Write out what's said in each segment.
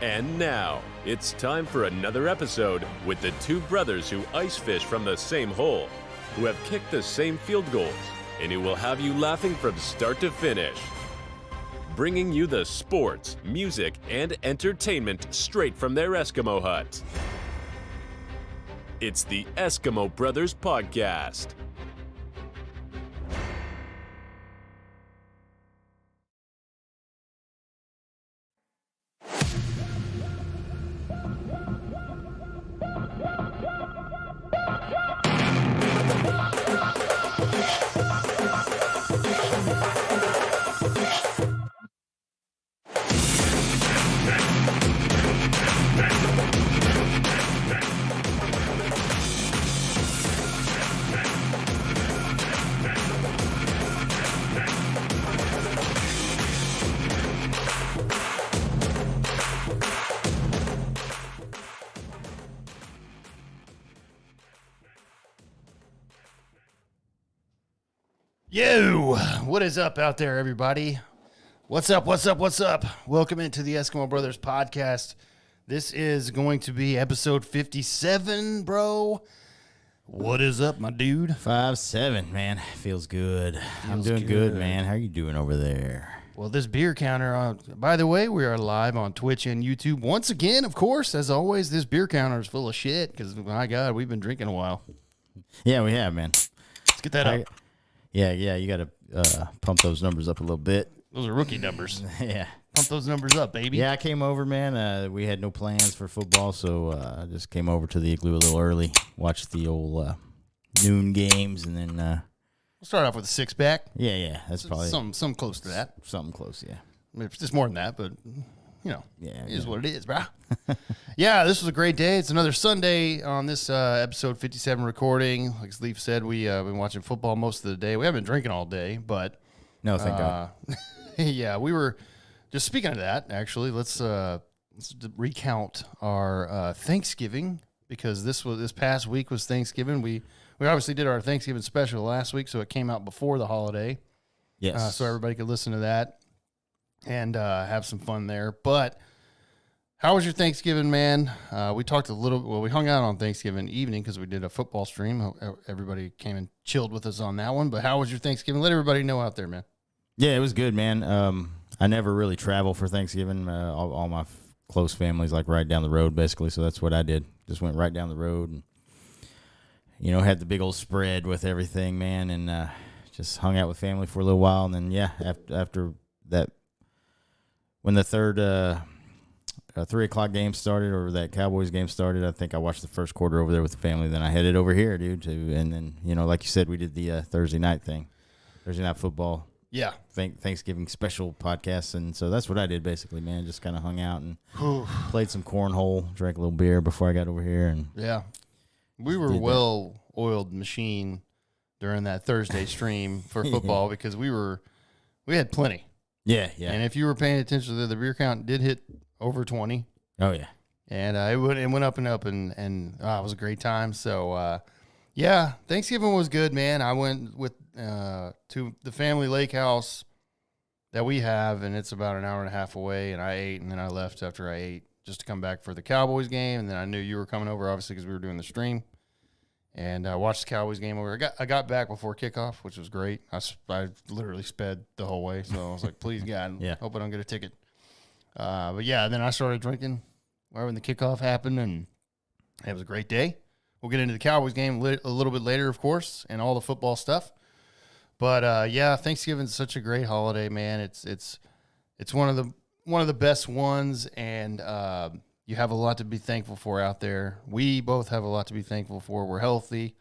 And now, it's time for another episode with the two brothers who ice fish from the same hole, who have kicked the same field goals, and who will have you laughing from start to finish. Bringing you the sports, music, and entertainment straight from their Eskimo huts. It's the Eskimo Brothers Podcast. Yo, what is up out there, everybody? What's up? Welcome into the Eskimo Brothers Podcast. This is going to be episode 57, bro. What is up, my dude? 5-7, man. Feels good. I'm doing good, man. How are you doing over there? Well, this beer counter, by the way, we are live on Twitch and YouTube. Once again, of course, as always, this beer counter is full of shit because, my God, we've been drinking a while. Yeah, we have, man. Let's get that up. Yeah, you got to pump those numbers up a little bit. Those are rookie numbers. Yeah. Pump those numbers up, baby. Yeah, I came over, man. We had no plans for football, so I just came over to the Igloo a little early, watched the old noon games, and then... We'll start off with a six-pack. Yeah, that's probably... Something close to that. Something close, yeah. I mean, it's more than that, but, you know, Yeah, it is what it is, bro. Yeah, this was a great day. It's another Sunday on this episode 57 recording. Like Leaf said, we've been watching football most of the day. We haven't been drinking all day, but... No, thank God. Yeah, we were... Just speaking of that, actually, let's recount our Thanksgiving, because this past week was Thanksgiving. We obviously did our Thanksgiving special last week, so it came out before the holiday. Yes. So everybody could listen to that and have some fun there. But how was your Thanksgiving, man? We talked we hung out on Thanksgiving evening because we did a football stream. Everybody came and chilled with us on that one. But how was your Thanksgiving? Let everybody know out there, man. Yeah, it was good, man. I never really travel for Thanksgiving. All my close family's like right down the road, basically. So that's what I did. Just went right down the road and, had the big old spread with everything, man, and just hung out with family for a little while. And then, yeah, after that, when the third 3 o'clock game started, or that Cowboys game started, I think I watched the first quarter over there with the family. Then I headed over here, dude. And then, like you said, we did the Thursday night thing, Thursday night football. Yeah. Thanksgiving special podcast. And so that's what I did, basically, man. Just kind of hung out and played some cornhole, drank a little beer before I got over here. And yeah. We were a well-oiled machine during that Thursday stream for football because we had plenty. Yeah. And if you were paying attention to the beer count, did hit over 20. Oh, yeah. And it went up and up, and it was a great time. So, yeah, Thanksgiving was good, man. I went with to the family lake house that we have, and it's about an hour and a half away, and I ate, and then I left after I ate just to come back for the Cowboys game, and then I knew you were coming over, obviously, because we were doing the stream, and I watched the Cowboys game over. I got back before kickoff, which was great. I literally sped the whole way, so I was like, please, God, Yeah. hope I don't get a ticket. But, yeah, then I started drinking right when the kickoff happened, and it was a great day. We'll get into the Cowboys game a little bit later, of course, and all the football stuff. But yeah, Thanksgiving's such a great holiday, man. It's one of the best ones, and you have a lot to be thankful for out there. We both have a lot to be thankful for. We're healthy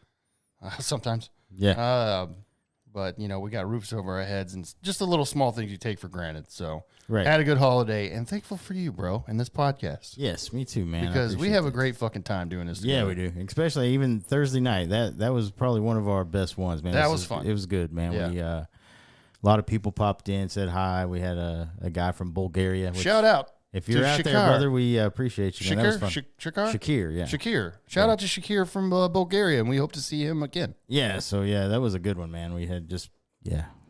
sometimes. Yeah. But we got roofs over our heads and just the little small things you take for granted. So Right. had a good holiday, and thankful for you, bro, and this podcast. Yes, me too, man. Because we have a great fucking time doing this together. Yeah, we do. Especially even Thursday night. That was probably one of our best ones, man. That was fun. It was good, man. Yeah. We a lot of people popped in, said hi. We had a guy from Bulgaria. Shout out. If you're to out there, Shakir. brother, we appreciate you, man. That was fun. Shakir? Shakir, yeah. Shakir. Shout out to Shakir from Bulgaria, and we hope to see him again. Yeah, so, that was a good one, man. We had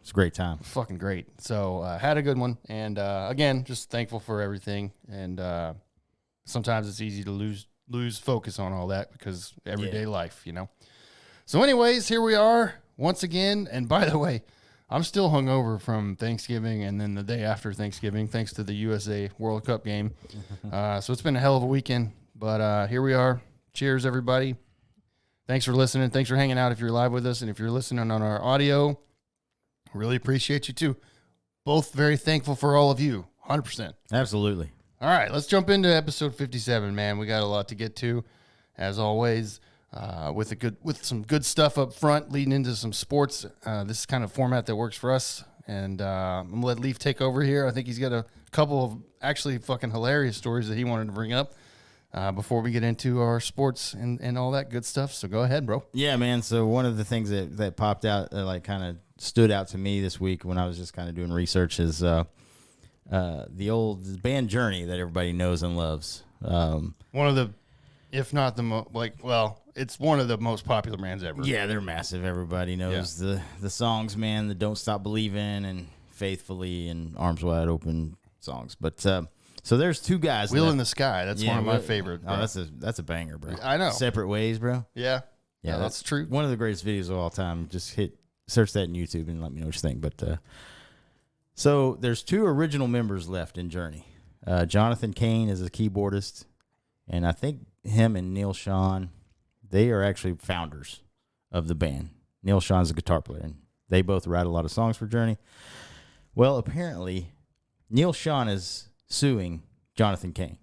it's a great time. Fucking great. So, had a good one. And, again, just thankful for everything. And, sometimes it's easy to lose focus on all that because everyday life, you know. So anyways, here we are once again. And by the way, I'm still hungover from Thanksgiving and then the day after Thanksgiving, thanks to the USA World Cup game. So it's been a hell of a weekend, but here we are. Cheers, everybody. Thanks for listening. Thanks for hanging out if you're live with us. And if you're listening on our audio, really appreciate you too. Both very thankful for all of you. 100%. Absolutely. All right, let's jump into episode 57, man. We got a lot to get to, as always, with some good stuff up front, leading into some sports. This is kind of format that works for us, and I'm going to let Leaf take over here. I think he's got a couple of actually fucking hilarious stories that he wanted to bring up before we get into our sports and all that good stuff. So go ahead, bro. Yeah, man. So one of the things that popped out, like kind of stood out to me this week when I was just kind of doing research is the old band Journey that everybody knows and loves. One of the, if not the most, it's one of the most popular bands ever. Yeah, they're massive. Everybody knows the songs, man. The Don't Stop Believing and Faithfully and Arms Wide Open songs. But so there's two guys. Wheel in the Sky. That's one of my favorite. Bro. Oh, that's a banger, bro. I know. Separate Ways, bro. Yeah. Yeah, that's true. One of the greatest videos of all time. Just search that in YouTube and let me know what you think. But so there's two original members left in Journey. Jonathan Cain is a keyboardist, and I think him and Neil Schon, they are actually founders of the band. Neil Schon's a guitar player, and they both write a lot of songs for Journey. Well, apparently, Neil Schon is suing Jonathan Cain.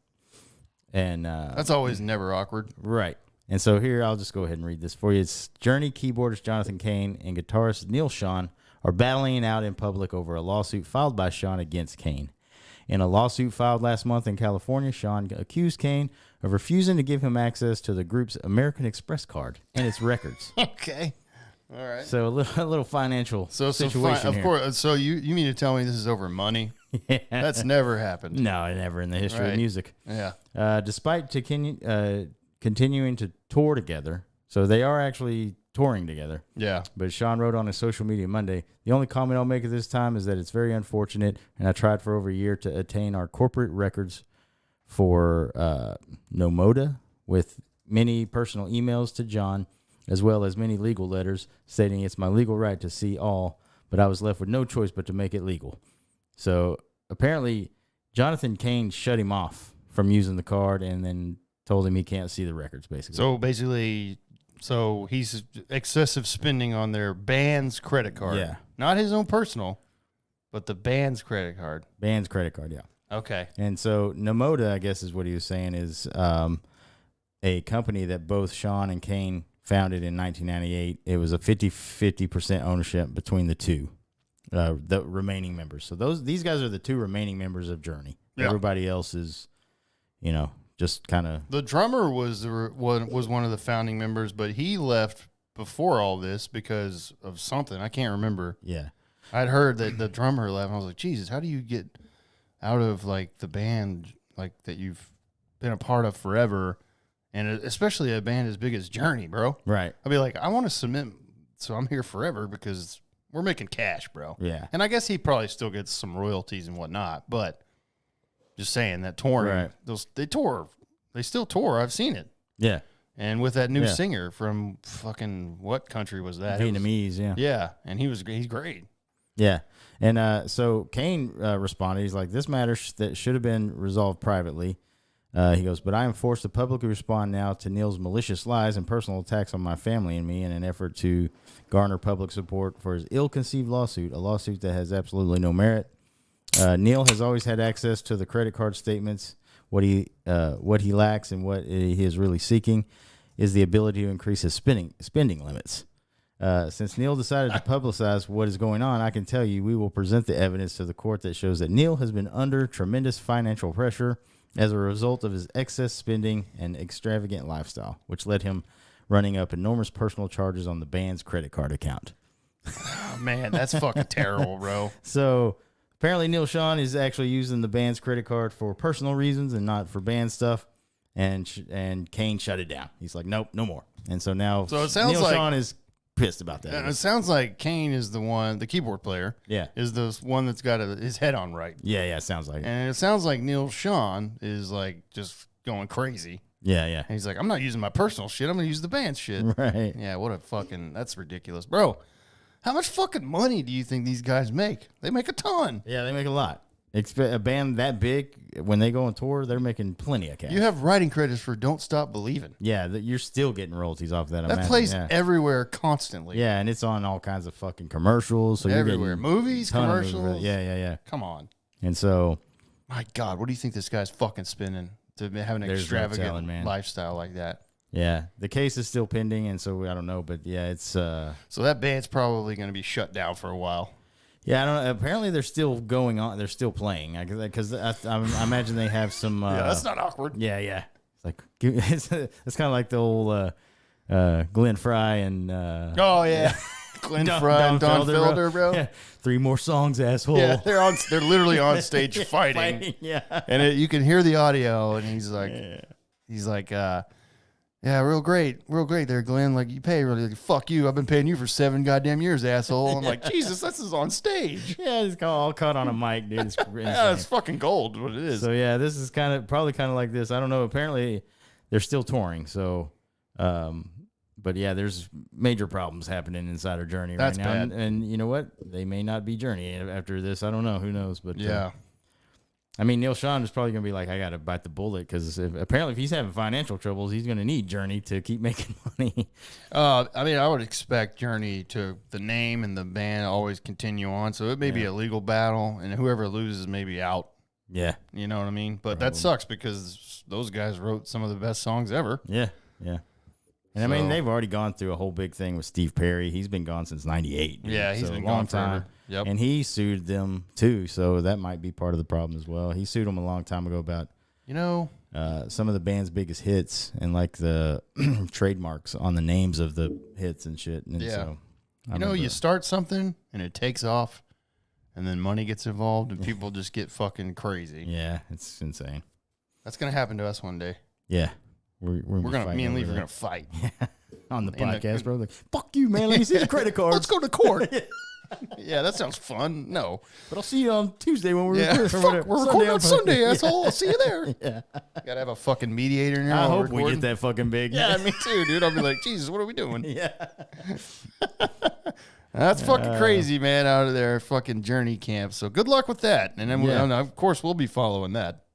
And that's always never awkward. Right. And so here, I'll just go ahead and read this for you. It's Journey keyboardist Jonathan Cain and guitarist Neil Schon are battling it out in public over a lawsuit filed by Schon against Cain. In a lawsuit filed last month in California, Schon accused Cain of refusing to give him access to the group's American Express card and its records. Okay. All right. So a little financial situation of here. course. So you mean to tell me this is over money? Yeah. That's never happened. No, never in the history of Right. music. Yeah. Despite continuing to tour together, so they are actually touring together. Yeah. But Sean wrote on his social media Monday, the only comment I'll make at this time is that it's very unfortunate, and I tried for over a year to attain our corporate records for Nomoda with many personal emails to John, as well as many legal letters stating it's my legal right to see all, but I was left with no choice but to make it legal. So apparently Jonathan Cain shut him off from using the card and then told him he can't see the records, basically. So basically, he's excessive spending on their band's credit card. Yeah. Not his own personal, but the band's credit card. Band's credit card, yeah. Okay. And so Nomoda, I guess is what he was saying, is a company that both Sean and Cain founded in 1998. It was a 50% ownership between the two, the remaining members. So these guys are the two remaining members of Journey. Yeah. Everybody else is, just kind of. The drummer was one of the founding members, but he left before all this because of something. I can't remember. Yeah. I'd heard that the drummer left. And I was like, Jesus, how do you get out of like the band like that you've been a part of forever, and especially a band as big as Journey, bro? Right. I'd be like, I want to submit, so I'm here forever because we're making cash, bro. Yeah. And I guess he probably still gets some royalties and whatnot, but just saying that touring, Right. they still tour. I've seen it. Yeah. And with that new Yeah. singer from fucking what country was that? It was- Vietnamese, yeah. yeah, and he's great. Yeah. And so Cain responded. He's like, this matter that should have been resolved privately. He goes, but I am forced to publicly respond now to Neil's malicious lies and personal attacks on my family and me in an effort to garner public support for his ill-conceived lawsuit, a lawsuit that has absolutely no merit. Neil has always had access to the credit card statements. What he lacks and what he is really seeking is the ability to increase his spending limits. Since Neil decided to publicize what is going on, I can tell you we will present the evidence to the court that shows that Neil has been under tremendous financial pressure as a result of his excess spending and extravagant lifestyle, which led him running up enormous personal charges on the band's credit card account. Oh, man, that's fucking terrible, bro. So apparently Neil Schon is actually using the band's credit card for personal reasons and not for band stuff. And Cain shut it down. He's like, nope, no more. And so now So it sounds Neil like- Schon is pissed about that. And it sounds like Cain is the keyboard player, Yeah. is the one that's got his head on right. Yeah, it sounds like it. And it sounds like Neil Schon is like just going crazy. Yeah, yeah. And he's like, I'm not using my personal shit. I'm going to use the band's shit. Right. Yeah, what a fucking, that's ridiculous. Bro, how much fucking money do you think these guys make? They make a ton. Yeah, they make a lot. A band that big, when they go on tour, they're making plenty of cash. You have writing credits for Don't Stop Believing. Yeah, you're still getting royalties off that. That plays everywhere constantly. Yeah, and it's on all kinds of fucking commercials. So everywhere. You're getting Movies, commercials. Yeah. Come on. And so, my God, what do you think this guy's fucking spending to have an There's no extravagant telling, man. lifestyle like that? yeah, the case is still pending, and so I don't know, but yeah, it's So that band's probably going to be shut down for a while. yeah, I don't know. Apparently, they're still going on. They're still playing because I imagine they have some. Yeah, that's not awkward. Yeah. It's like it's kind of like the old Glenn Fry and Oh, yeah. Glenn Fry and Don Felder, bro. Yeah. 3 more songs, asshole. Yeah, they're literally on stage fighting. Yeah. And you can hear the audio, and he's like, yeah, real great there, Glenn. Like, you pay really, fuck you. I've been paying you for 7 goddamn years, asshole. I'm like, Jesus, this is on stage. Yeah, it's all caught on a mic, dude. It's Yeah, it's fucking gold, what it is. So yeah, this is probably kind of like this. I don't know. Apparently, they're still touring. So, but yeah, there's major problems happening inside our Journey That's right now. bad. And you know what? They may not be Journey after this. I don't know. Who knows? But Yeah. I mean, Neil Sean is probably going to be like, I got to bite the bullet because apparently if he's having financial troubles, he's going to need Journey to keep making money. I mean, I would expect Journey the name and the band always continue on. So it may be a legal battle, and whoever loses may be out. Yeah. You know what I mean? But that sucks because those guys wrote some of the best songs ever. Yeah. And I mean, So- they've already gone through a whole big thing with Steve Perry. He's been gone since '98. Yeah, he's so been a long gone time. forever. Yep. And he sued them too, so that might be part of the problem as well. He sued them a long time ago about You know, some of the band's biggest hits and like the trademarks on the names of the hits and shit. And Yeah. so, I you know, remember- you start something and it takes off, and then money gets involved, and people just get fucking crazy. yeah, it's insane. That's gonna happen to us one day. Yeah, we're Me and Lee are over gonna fight. that. on the in the- podcast, bro. Like, fuck you, man. Let me see the credit cards. Let's go to court. Yeah, that sounds fun. No. But I'll see you on Tuesday when we're Yeah, recording. fuck, we're recording on Sunday, asshole. I'll see you there. Yeah. Gotta have a fucking mediator in here. I while hope we recording. get that fucking big. Yeah, me too, dude. I'll be like, Jesus, what are we doing? Yeah. That's fucking crazy, man, out of their fucking Journey camp. So good luck with that. And then, Yeah. of course, we'll be following that.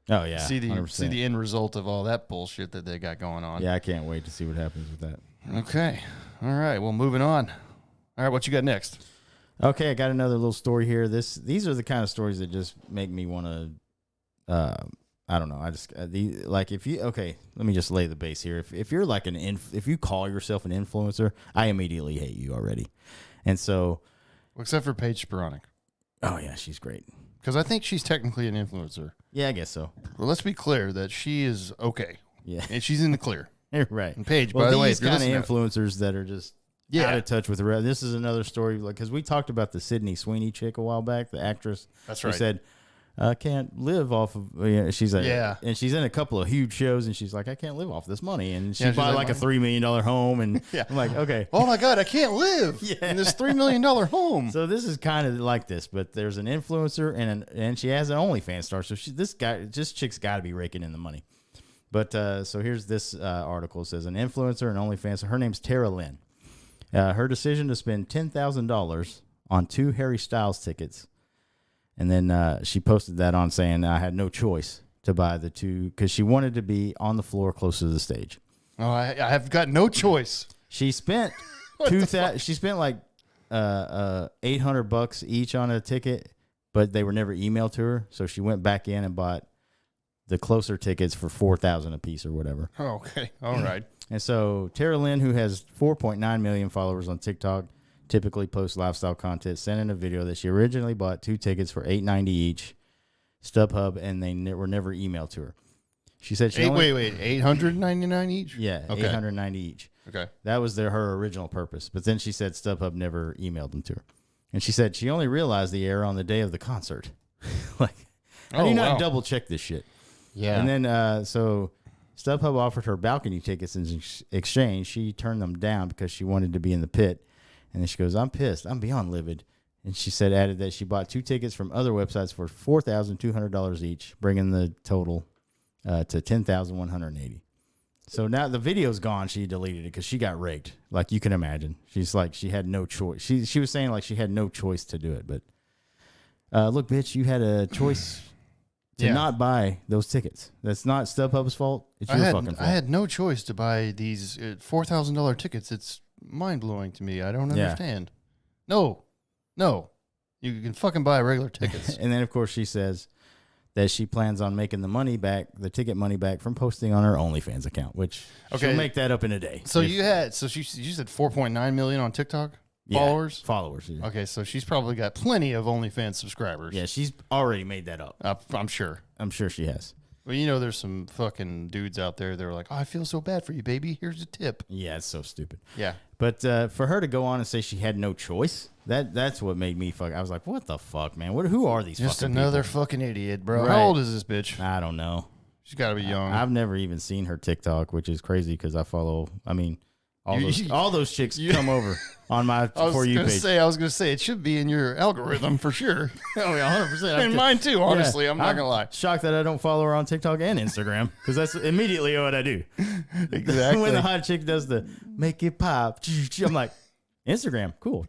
Oh yeah. See the 100%. end result of all that bullshit that they got going on. Yeah, I can't wait to see what happens with that. Okay. All right. Well, moving on. All right. What you got next? Okay, I got another little story here. These are the kind of stories that just make me want to. I don't know. I just if you let me just lay the base here. If you're like if you call yourself an influencer, I immediately hate you already. And so, Except for Paige Sporonic, oh yeah, she's great. because I think she's technically an influencer. Yeah, I guess so. Well, let's be clear that she is okay, Yeah, and she's in the clear. right. And Paige, Well, by the way, these if you're kind of listening to- influencers that are just Yeah. out of touch with the rest. This is another story, like because we talked about the Sydney Sweeney chick a while back, the actress. That's Who right. said, I can't live off of. She's like, Yeah. and she's in a couple of huge shows, and she's like, I can't live off this money, and she Yeah, she's bought like, like a $3 million home, and Yeah. I'm like, okay. oh my God, I can't live Yeah. in this $3 million home. So this is kind of like this, but there's an influencer and she has an OnlyFans star. So this chick's got to be raking in the money. But so here's this article. It says an influencer and OnlyFans. Her name's Tara Lynn. Her decision to spend $10,000 on 2 Harry Styles tickets, and then she posted that on saying I had no choice to buy the 2 because she wanted to be on the floor close to the stage. Oh, I have got no choice. She spent She spent like $800 each on a ticket, but they were never emailed to her. So she went back in and bought the closer tickets for $4,000 a piece or whatever. Oh, okay. All right. And so Tara Lynn, who has 4.9 million followers on TikTok, typically posts lifestyle content, sent in a video that she originally bought 2 tickets for $8.90 each, StubHub, and they were never emailed to her. She said she only, Wait, $899 each? yeah, Okay. $890 each. Okay. That was her original purpose. But then she said StubHub never emailed them to her. And she said she only realized the error on the day of the concert. Like, how do you not double check this shit? Yeah. And then, so StubHub offered her balcony tickets in exchange. She turned them down because she wanted to be in the pit. And then she goes, I'm pissed. I'm beyond livid. And she added that she bought 2 tickets from other websites for $4,200 each, bringing the total to 10,180. So now the video's gone. She deleted it because she got raked. Like you can imagine. She's like, she had no choice. She was saying like she had no choice to do it. But look, bitch, you had a choice to not buy those tickets. That's not StubHub's fault. It's your fucking fault. I had no choice to buy these $4,000 tickets. It's mind blowing to me. I don't understand. No. You can fucking buy regular tickets. And then of course she says that she plans on making the ticket money back from posting on her OnlyFans account, which she'll make that up in a day. So you said 4.9 million on TikTok followers? Followers. Yeah. Okay, so she's probably got plenty of OnlyFans subscribers. Yeah, she's already made that up. I'm sure. I'm sure she has. Well, you know, there's some fucking dudes out there that are like, oh, I feel so bad for you, baby. Here's a tip. Yeah, it's so stupid. Yeah. But for her to go on and say she had no choice, that's what made me fuck. I was like, what the fuck, man? Who are these Just fucking another people? fucking idiot, bro. Right. How old is this bitch? I don't know. She's got to be young. I've never even seen her TikTok, which is crazy because I follow, all those chicks come over on my For You page. I was going to say, it should be in your algorithm for sure. Oh, yeah, 100%. And mine too, honestly. I'm not going to lie. Shocked that I don't follow her on TikTok and Instagram because that's immediately what I do. Exactly. When the hot chick does the make it pop, I'm like, Instagram, cool.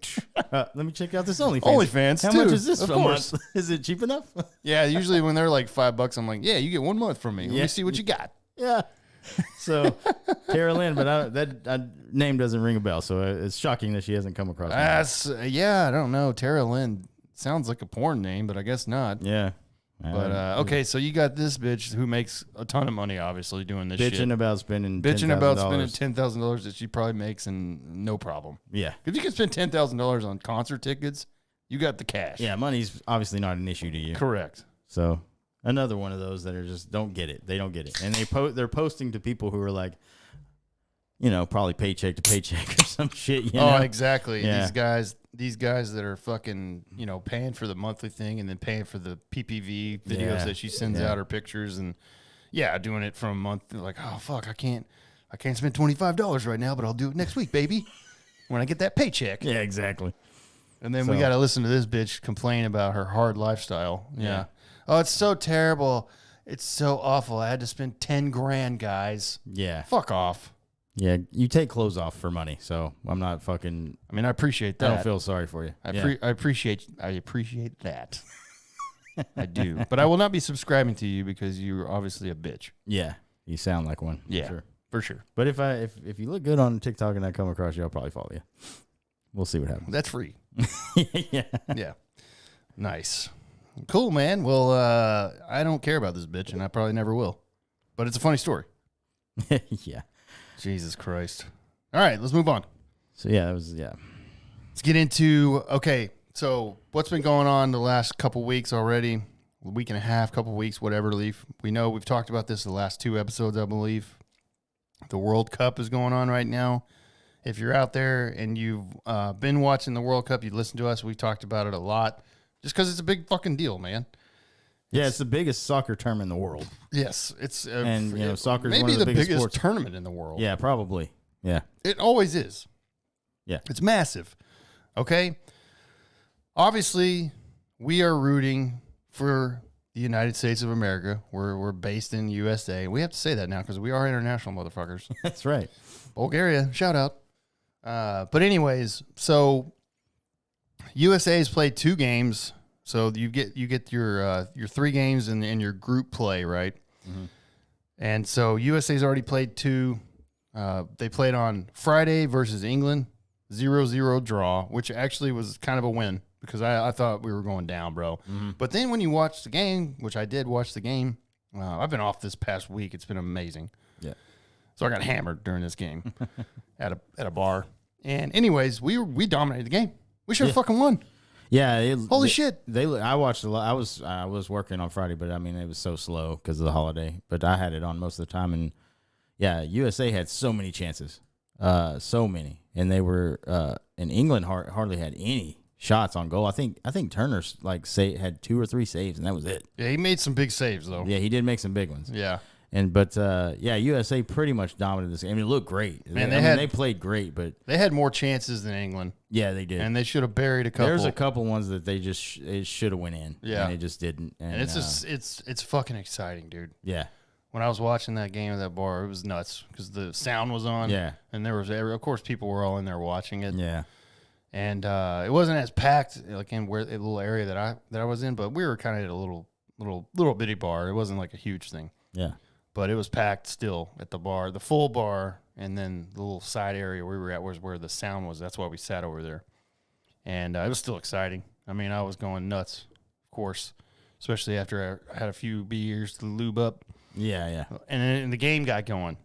Let me check out this OnlyFans. How much is this of a course. month? Is it cheap enough? Yeah, usually when they're like $5, I'm like, yeah, you get 1 month from me. Let me see what you got. Yeah. So, Tara Lynn, but that name doesn't ring a bell. So it's shocking that she hasn't come across me. I don't know. Tara Lynn sounds like a porn name, but I guess not. Yeah. But okay, so you got this bitch who makes a ton of money, obviously, doing this shit. Bitching about spending $10,000 that she probably makes and no problem. Yeah. If you can spend $10,000 on concert tickets, you got the cash. Yeah, money's obviously not an issue to you. Correct. So another one of those that are just don't get it. They don't get it. And they're posting to people who are like, probably paycheck to paycheck or some shit. Oh, exactly. Yeah. These guys that are fucking, paying for the monthly thing and then paying for the PPV videos that she sends out, her pictures, and doing it from a month. They're like, oh fuck, I can't spend $25 right now, but I'll do it next week, baby, when I get that paycheck. Yeah, exactly. And then we got to listen to this bitch complain about her hard lifestyle. Yeah. Oh, it's so terrible. It's so awful. I had to spend 10 grand, guys. Yeah. Fuck off. Yeah, you take clothes off for money, so I'm not fucking. I mean, I appreciate that. I don't feel sorry for you. I appreciate that. I do, but I will not be subscribing to you because you're obviously a bitch. Yeah, you sound like one. Yeah, for sure. But if you look good on TikTok and I come across you, I'll probably follow you. We'll see what happens. That's free. Yeah. Yeah. Nice. Cool, man. Well, I don't care about this bitch, and I probably never will. But it's a funny story. Yeah. Jesus Christ. All right, let's move on. So, let's get into, so what's been going on the last couple weeks already? A week and a half, couple weeks, whatever, Leaf. We know we've talked about this the last 2 episodes, I believe. The World Cup is going on right now. If you're out there and you've been watching the World Cup, you listen to us. We've talked about it a lot just because it's a big fucking deal, man. It's the biggest soccer tournament in the world. Yes, it's soccer is maybe one of the biggest biggest sports. tournament in the world. Yeah, probably. Yeah, it always is. Yeah, it's massive. Okay, obviously we are rooting for the United States of America. We're based in USA. We have to say that now because we are international motherfuckers. That's right. Bulgaria, shout out. But anyways, so USA has played 2 games. So you get your 3 games in your group play, right? Mm-hmm. And so USA's already played 2. They played on Friday versus England, 0-0 draw, which actually was kind of a win because I thought we were going down, bro. Mm-hmm. But then when you watch the game, which I did watch the game, I've been off this past week. It's been amazing. Yeah. So I got hammered during this game at a bar. And anyways, we dominated the game. We should have fucking won. Yeah, holy shit! I watched a lot. I was working on Friday, but I mean it was so slow because of the holiday. But I had it on most of the time, and USA had so many chances, so many, and they were and England hardly had any shots on goal. I think Turner's had 2 or 3 saves, and that was it. Yeah, he made some big saves though. Yeah, he did make some big ones. Yeah. But USA pretty much dominated this game. I mean, it looked great. Man, they played great, but they had more chances than England. Yeah, they did, and they should have buried a couple. There's a couple ones that they just it should have went in. Yeah, and they just didn't. And it's fucking exciting, dude. Yeah, when I was watching that game at that bar, it was nuts because the sound was on. Yeah. And there was, of course, people were all in there watching it. Yeah. And it wasn't as packed like in where the little area that I was in, but we were kind of at a little bitty bar. It wasn't like a huge thing. Yeah. But it was packed still at the bar, the full bar, and then the little side area we were at was where the sound was. That's why we sat over there. And it was still exciting. I mean, I was going nuts, of course, especially after I had a few beers to lube up. Yeah. Yeah. And then the game got going.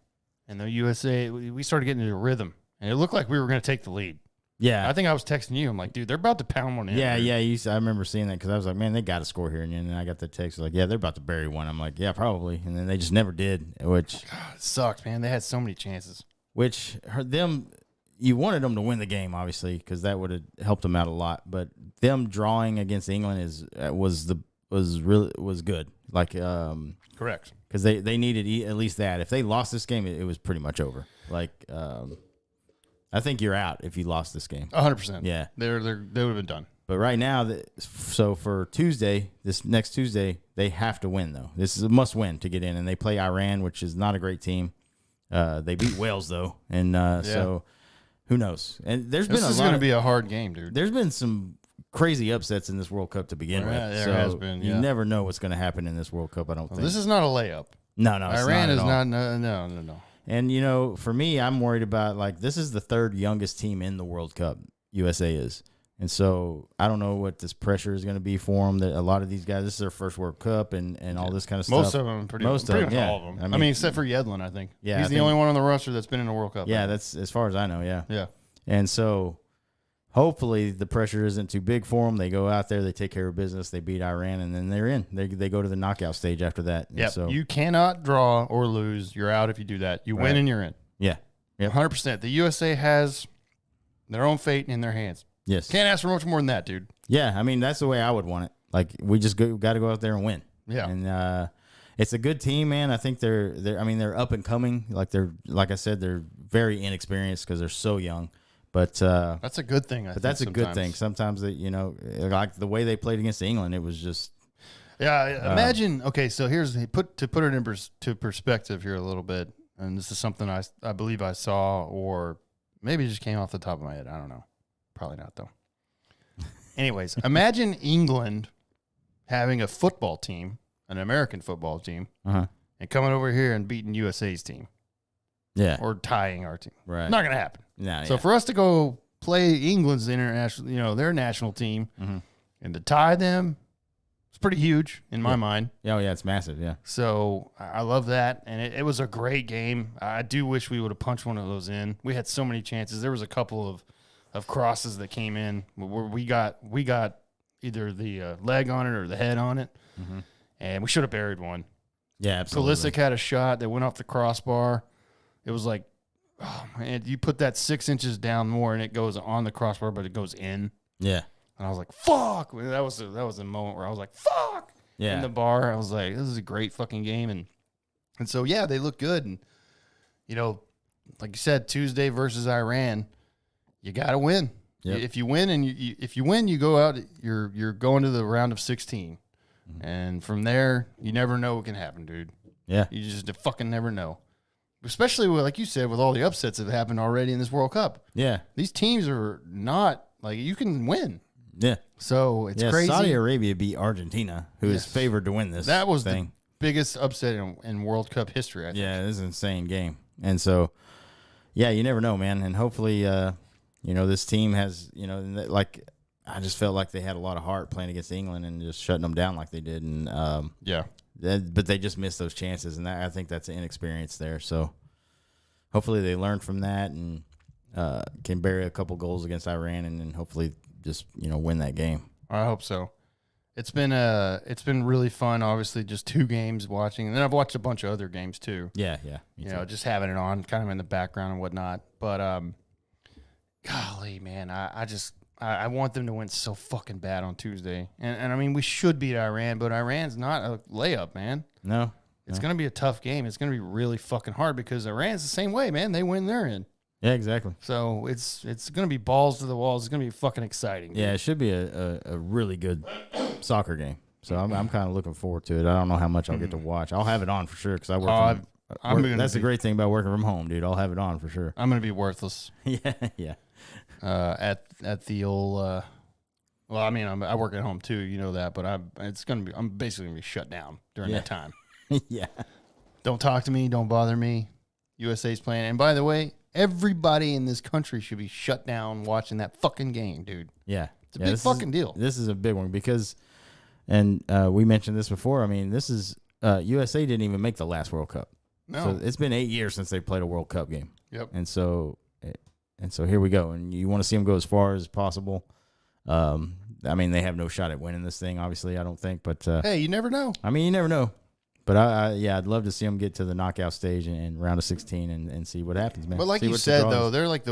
And the USA, we started getting into a rhythm. And it looked like we were going to take the lead. Yeah. I think I was texting you. I'm like, dude, they're about to pound one in. Yeah, dude. yeah. I remember seeing that because I was like, man, they got to score here. And then I got the text like, yeah, they're about to bury one. I'm like, yeah, probably. And then they just never did, which It sucked, man. They had so many chances. You wanted them to win the game, obviously, because that would have helped them out a lot. But them drawing against England was good. Like, Correct. because they needed at least that. If they lost this game, it was pretty much over. Like, I think you're out if you lost this game. 100%. Yeah. They would have been done. But right now, so for Tuesday, this next Tuesday, they have to win, though. This is a must-win to get in, and they play Iran, which is not a great team. They beat Wales, though, and so who knows? And This is going to be a hard game, dude. There's been some crazy upsets in this World Cup to begin with. There so has been, yeah. You never know what's going to happen in this World Cup, I don't think. This is not a layup. No, it's Iran not is at all. not. No. And, for me, I'm worried about, like, this is the third youngest team in the World Cup, USA is. And so I don't know what this pressure is going to be for them. That a lot of these guys, this is their first World Cup and all this kind of stuff. Most of them, pretty much all of them. I mean, except for Yedlin, I think. Yeah, He's I the think- only one on the roster that's been in a World Cup. Yeah, that's as far as I know, yeah. Yeah. And so hopefully the pressure isn't too big for them. They go out there, they take care of business, they beat Iran, and then they're in. They go to the knockout stage after that. And Yep. So, You cannot draw or lose. You're out if you do that. You Right. win and you're in. yeah. Yep. 100%. The USA has their own fate in their hands. Yes. Can't ask for much more than that, dude. Yeah, I mean, that's the way I would want it. Like, we just got to go out there and win. Yeah. And it's a good team, man. I think they're up and coming. Like I said, they're very inexperienced because they're so young. But That's a good thing. but that's a good thing. Sometimes that like the way they played against England, it was just Yeah, imagine. Okay, so to put it into perspective here a little bit, and this is something I believe I saw, or maybe it just came off the top of my head. I don't know. Probably not though. Anyways, imagine England having a football team, an American football team, and coming over here and beating USA's team, yeah, or tying our team. right. Not gonna happen. Nah, So yeah. for us to go play England's international, their national team, Mm-hmm. and to tie them, it's pretty huge in my mind. Oh yeah, it's massive. Yeah, So I love that, and it was a great game. I do wish we would have punched one of those in. We had so many chances. There was a couple of crosses that came in where we got either the leg on it or the head on it, and we should have buried one. yeah, absolutely. Pulisic had a shot that went off the crossbar. It was like, oh man, you put that 6 inches down more, and it goes on the crossbar, but it goes in. Yeah, And I was like, fuck. That was a moment where I was like, fuck. yeah, In the bar, I was like, this is a great fucking game. And so, yeah, they look good. And, like you said, Tuesday versus Iran, you got to win. Yep. If you win if you win, you go out, you're going to the round of 16. And from there, you never know what can happen, dude. yeah, You just fucking never know. Especially with, like you said, with all the upsets that have happened already in this World Cup. yeah, These teams are not, like, you can win. yeah. So it's Yeah, crazy. Saudi Arabia beat Argentina, who is Yes. favored to win this. That was thing. the biggest upset in World Cup history, I think. Yeah, this is an insane game. And so, yeah, you never know, man. And hopefully, this team has, like, I just felt like they had a lot of heart playing against England and just shutting them down like they did. And Yeah. but they just missed those chances, and I think that's inexperience there. So hopefully they learn from that and can bury a couple goals against Iran, and then hopefully just win that game. I hope so. It's been really fun. Obviously, just 2 games watching, and then I've watched a bunch of other games too. Yeah, yeah. Me too. Just having it on, kind of in the background and whatnot. But golly, man, I want them to win so fucking bad on Tuesday. And I mean, we should beat Iran, but Iran's not a layup, man. No. It's going to be a tough game. It's going to be really fucking hard because Iran's the same way, man. They win, they're in. Yeah, exactly. So it's going to be balls to the walls. It's going to be fucking exciting. Yeah, it should be a really good soccer game. So I'm kind of looking forward to it. I don't know how much I'll get to watch. I'll have it on for sure because I work. That's the great thing about working from home, dude. I'll have it on for sure. I'm gonna be worthless. Yeah. At the old. Well, I mean, I work at home too. You know that, but I'm basically gonna be shut down during that time. Yeah. Don't talk to me. Don't bother me. USA's playing, and by the way, everybody in this country should be shut down watching that fucking game, dude. Yeah. It's a big fucking deal. This is a big one because, and we mentioned this before. I mean, this is USA didn't even make the last World Cup. No, So it's been 8 years since they played a World Cup game. Yep. And so here we go. And you want to see them go as far as possible. I mean, they have no shot at winning this thing, obviously, I don't think. But hey, you never know. I mean, you never know. But I'd love to see them get to the knockout stage and round of 16 and see what happens, man. But like see you what the said, draw though, is. they're like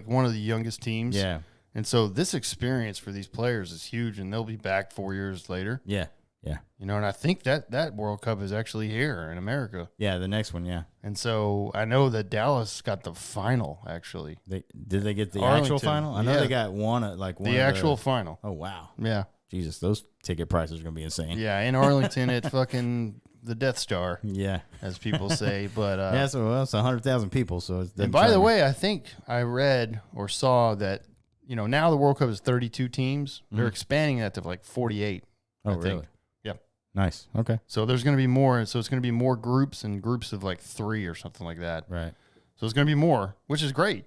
one of the youngest teams. Yeah. And so this experience for these players is huge, and they'll be back 4 years later. Yeah. Yeah. You know, and I think that World Cup is actually here in America. Yeah, the next one, yeah. And so I know that Dallas got the final, actually. Did they get the Arlington, actual final? I know yeah. they got one The actual final. Oh, wow. Yeah. Jesus, those ticket prices are going to be insane. Yeah, in Arlington at fucking the Death Star, Yeah. as people say. But Yeah, so it's 100,000 people. So it's and by the way, I think I read or saw that, you know, now the World Cup is 32 teams. They're expanding that to like 48. oh, I really? think. Yep. Nice. Okay. So there's going to be more. So it's going to be more groups and groups of like 3 or something like that. Right. So it's going to be more, which is great.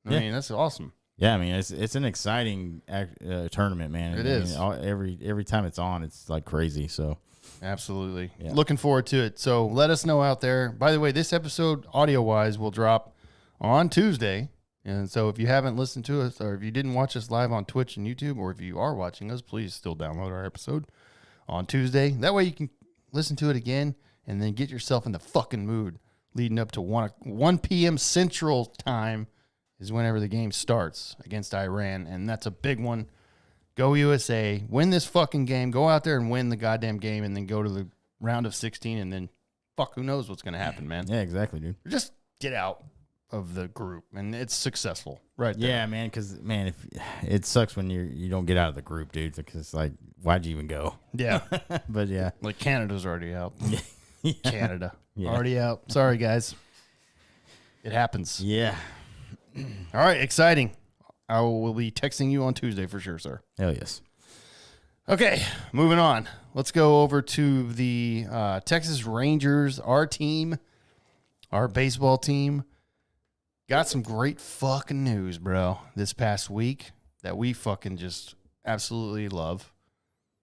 I Yeah. mean, that's awesome. Yeah, I mean it's an exciting tournament, man. It I mean, is. Every time it's on, it's like crazy. So Absolutely. Yeah. Looking forward to it. So let us know out there. By the way, this episode, audio-wise, will drop on Tuesday. And so if you haven't listened to us, or if you didn't watch us live on Twitch and YouTube, or if you are watching us, please still download our episode on Tuesday. That way you can listen to it again and then get yourself in the fucking mood leading up to 1 p.m. Central Time is whenever the game starts against Iran. And that's a big one. Go USA. Win this fucking game. Go out there and win the goddamn game and then go to the round of 16 and then fuck, who knows what's going to happen, man. yeah, exactly, dude. Just get out of the group and it's successful right there. Yeah, man. Because man, if it sucks when you don't get out of the group, dude. Because it's like, why'd you even go? Yeah. But yeah, Like Canada's already out. Canada. Yeah. Already out. Sorry, guys. It happens. yeah. All right. Exciting. I will be texting you on Tuesday for sure, sir. Hell yes. Okay, moving on. Let's go over to the Texas Rangers, our team, our baseball team. Got some great fucking news, bro, this past week that we fucking just absolutely love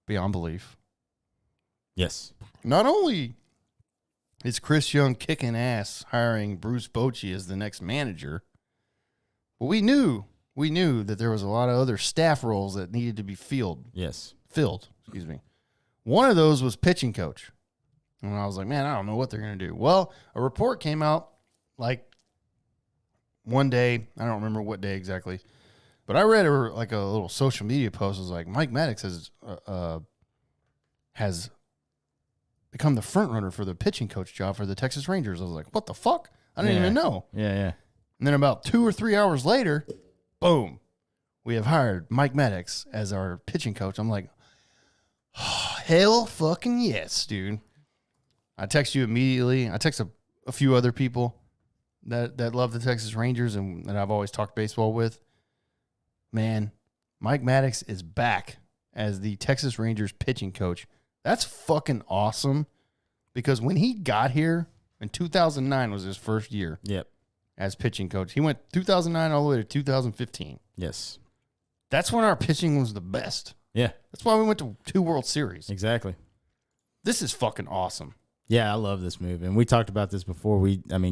beyond belief. Yes. Not only is Chris Young kicking ass hiring Bruce Bochy as the next manager, but we knew that there was a lot of other staff roles that needed to be filled. Yes. One of those was pitching coach. And I was like, man, I don't know what they're going to do. Well, a report came out like one day. I don't remember what day exactly. But I read a little social media post. It was like, Mike Maddox has become the front runner for the pitching coach job for the Texas Rangers. I was like, what the fuck? I didn't even know. Yeah, yeah. And then about 2 or 3 hours later, boom, we have hired Mike Maddox as our pitching coach. I'm like, hell fucking yes, dude. I text you immediately. I text a few other people that love the Texas Rangers and that I've always talked baseball with. Man, Mike Maddox is back as the Texas Rangers pitching coach. That's fucking awesome because when he got here in 2009 was his first year Yep. as pitching coach. He went 2009 all the way to 2015. Yes. That's when our pitching was the best. Yeah. That's why we went to 2 World Series. Exactly. This is fucking awesome. Yeah, I love this move. And we talked about this before.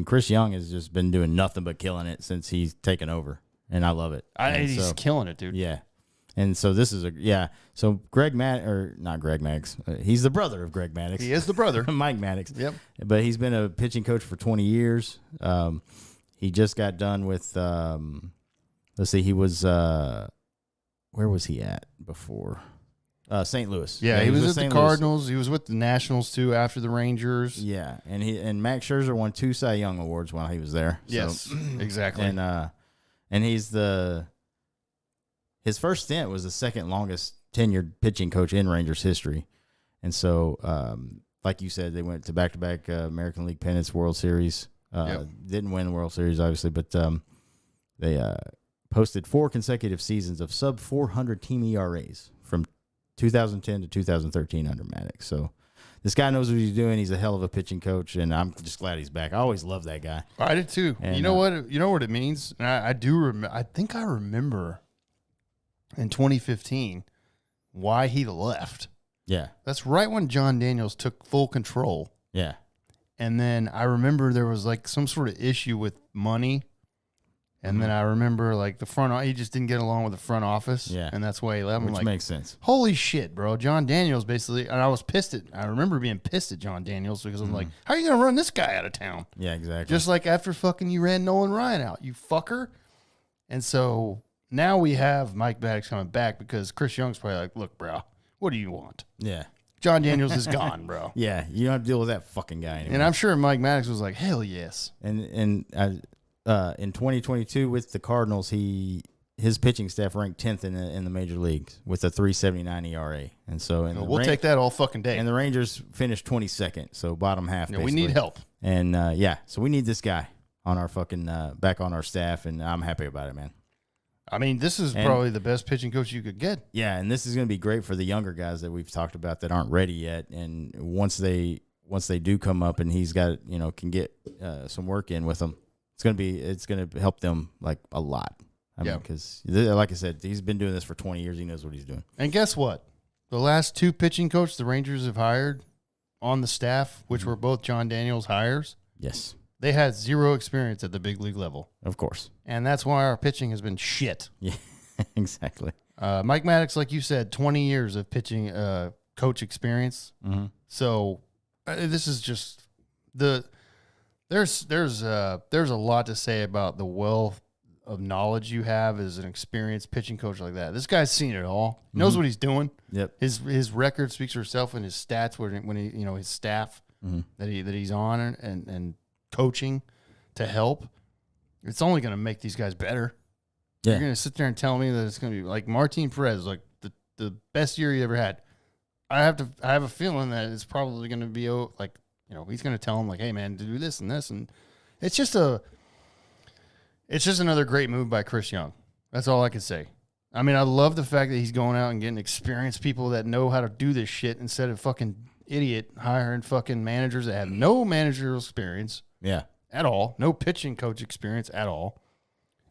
Chris Young has just been doing nothing but killing it since he's taken over. And I love it. He's killing it, dude. Yeah. And so this is So not Greg Maddox. He's the brother of Greg Maddox. He is the brother. Mike Maddox. Yep. But he's been a pitching coach for 20 years. He just got done with, he was, where was he at before? St. Louis. Yeah, he was at the St. Cardinals. He was with the Nationals, too, after the Rangers. Yeah, and Max Scherzer won 2 Cy Young awards while he was there. Yes, exactly. And he's his first stint was the second longest tenured pitching coach in Rangers history. And so, like you said, they went to back-to-back American League pennants, World Series. Didn't win the World Series, obviously, but they posted 4 consecutive seasons of sub-400 team ERAs from 2010 to 2013 under Maddox. So this guy knows what he's doing. He's a hell of a pitching coach, and I'm just glad he's back. I always love that guy. I did too. And, you know what? You know what it means? And I do remember. I think I remember in 2015 why he left. Yeah. That's right when John Daniels took full control. Yeah. And then I remember there was like some sort of issue with money. And then I remember like he just didn't get along with the front office. Yeah. And that's why he left. I'm Which like, makes sense. holy shit, bro. John Daniels basically, and I remember being pissed at John Daniels because I'm like, how are you going to run this guy out of town? Yeah, exactly. Just like after fucking you ran Nolan Ryan out, you fucker. And so now we have Mike Maddox coming back because Chris Young's probably like, look, bro, what do you want? Yeah. John Daniels is gone, bro. Yeah, you don't have to deal with that fucking guy anymore. And I'm sure Mike Maddox was like, hell yes. And in 2022 with the Cardinals, his pitching staff ranked 10th in the major leagues with a 3.79 ERA. And so We'll take that all fucking day. And the Rangers finished 22nd, so bottom half. We need help. And so we need this guy on our fucking back on our staff, and I'm happy about it, man. I mean, this is probably the best pitching coach you could get. Yeah, and this is going to be great for the younger guys that we've talked about that aren't ready yet. And once they do come up, and he's got can get some work in with them, it's going to help them like a lot. I mean, because like I said, he's been doing this for 20 years. He knows what he's doing. And guess what? The last 2 pitching coaches the Rangers have hired on the staff, which were both John Daniels hires, Yes, they had 0 experience at the big league level. of course. And that's why our pitching has been shit. Yeah, exactly. Mike Maddox, like you said, 20 years of pitching coach experience. Mm-hmm. So this is just there's a lot to say about the wealth of knowledge you have as an experienced pitching coach like that. This guy's seen it all. He knows what he's doing. Yep. His record speaks for itself, and his stats when he his staff that he's on and coaching to help. It's only going to make these guys better. Yeah. You're going to sit there and tell me that it's going to be like Martin Perez, like the best year he ever had. I have a feeling that it's probably going to be like, he's going to tell him like, hey man, to do this and this. And it's just another great move by Chris Young. That's all I can say. I mean, I love the fact that he's going out and getting experienced people that know how to do this shit instead of fucking idiot hiring fucking managers that have no managerial experience. Yeah. At all. No pitching coach experience at all.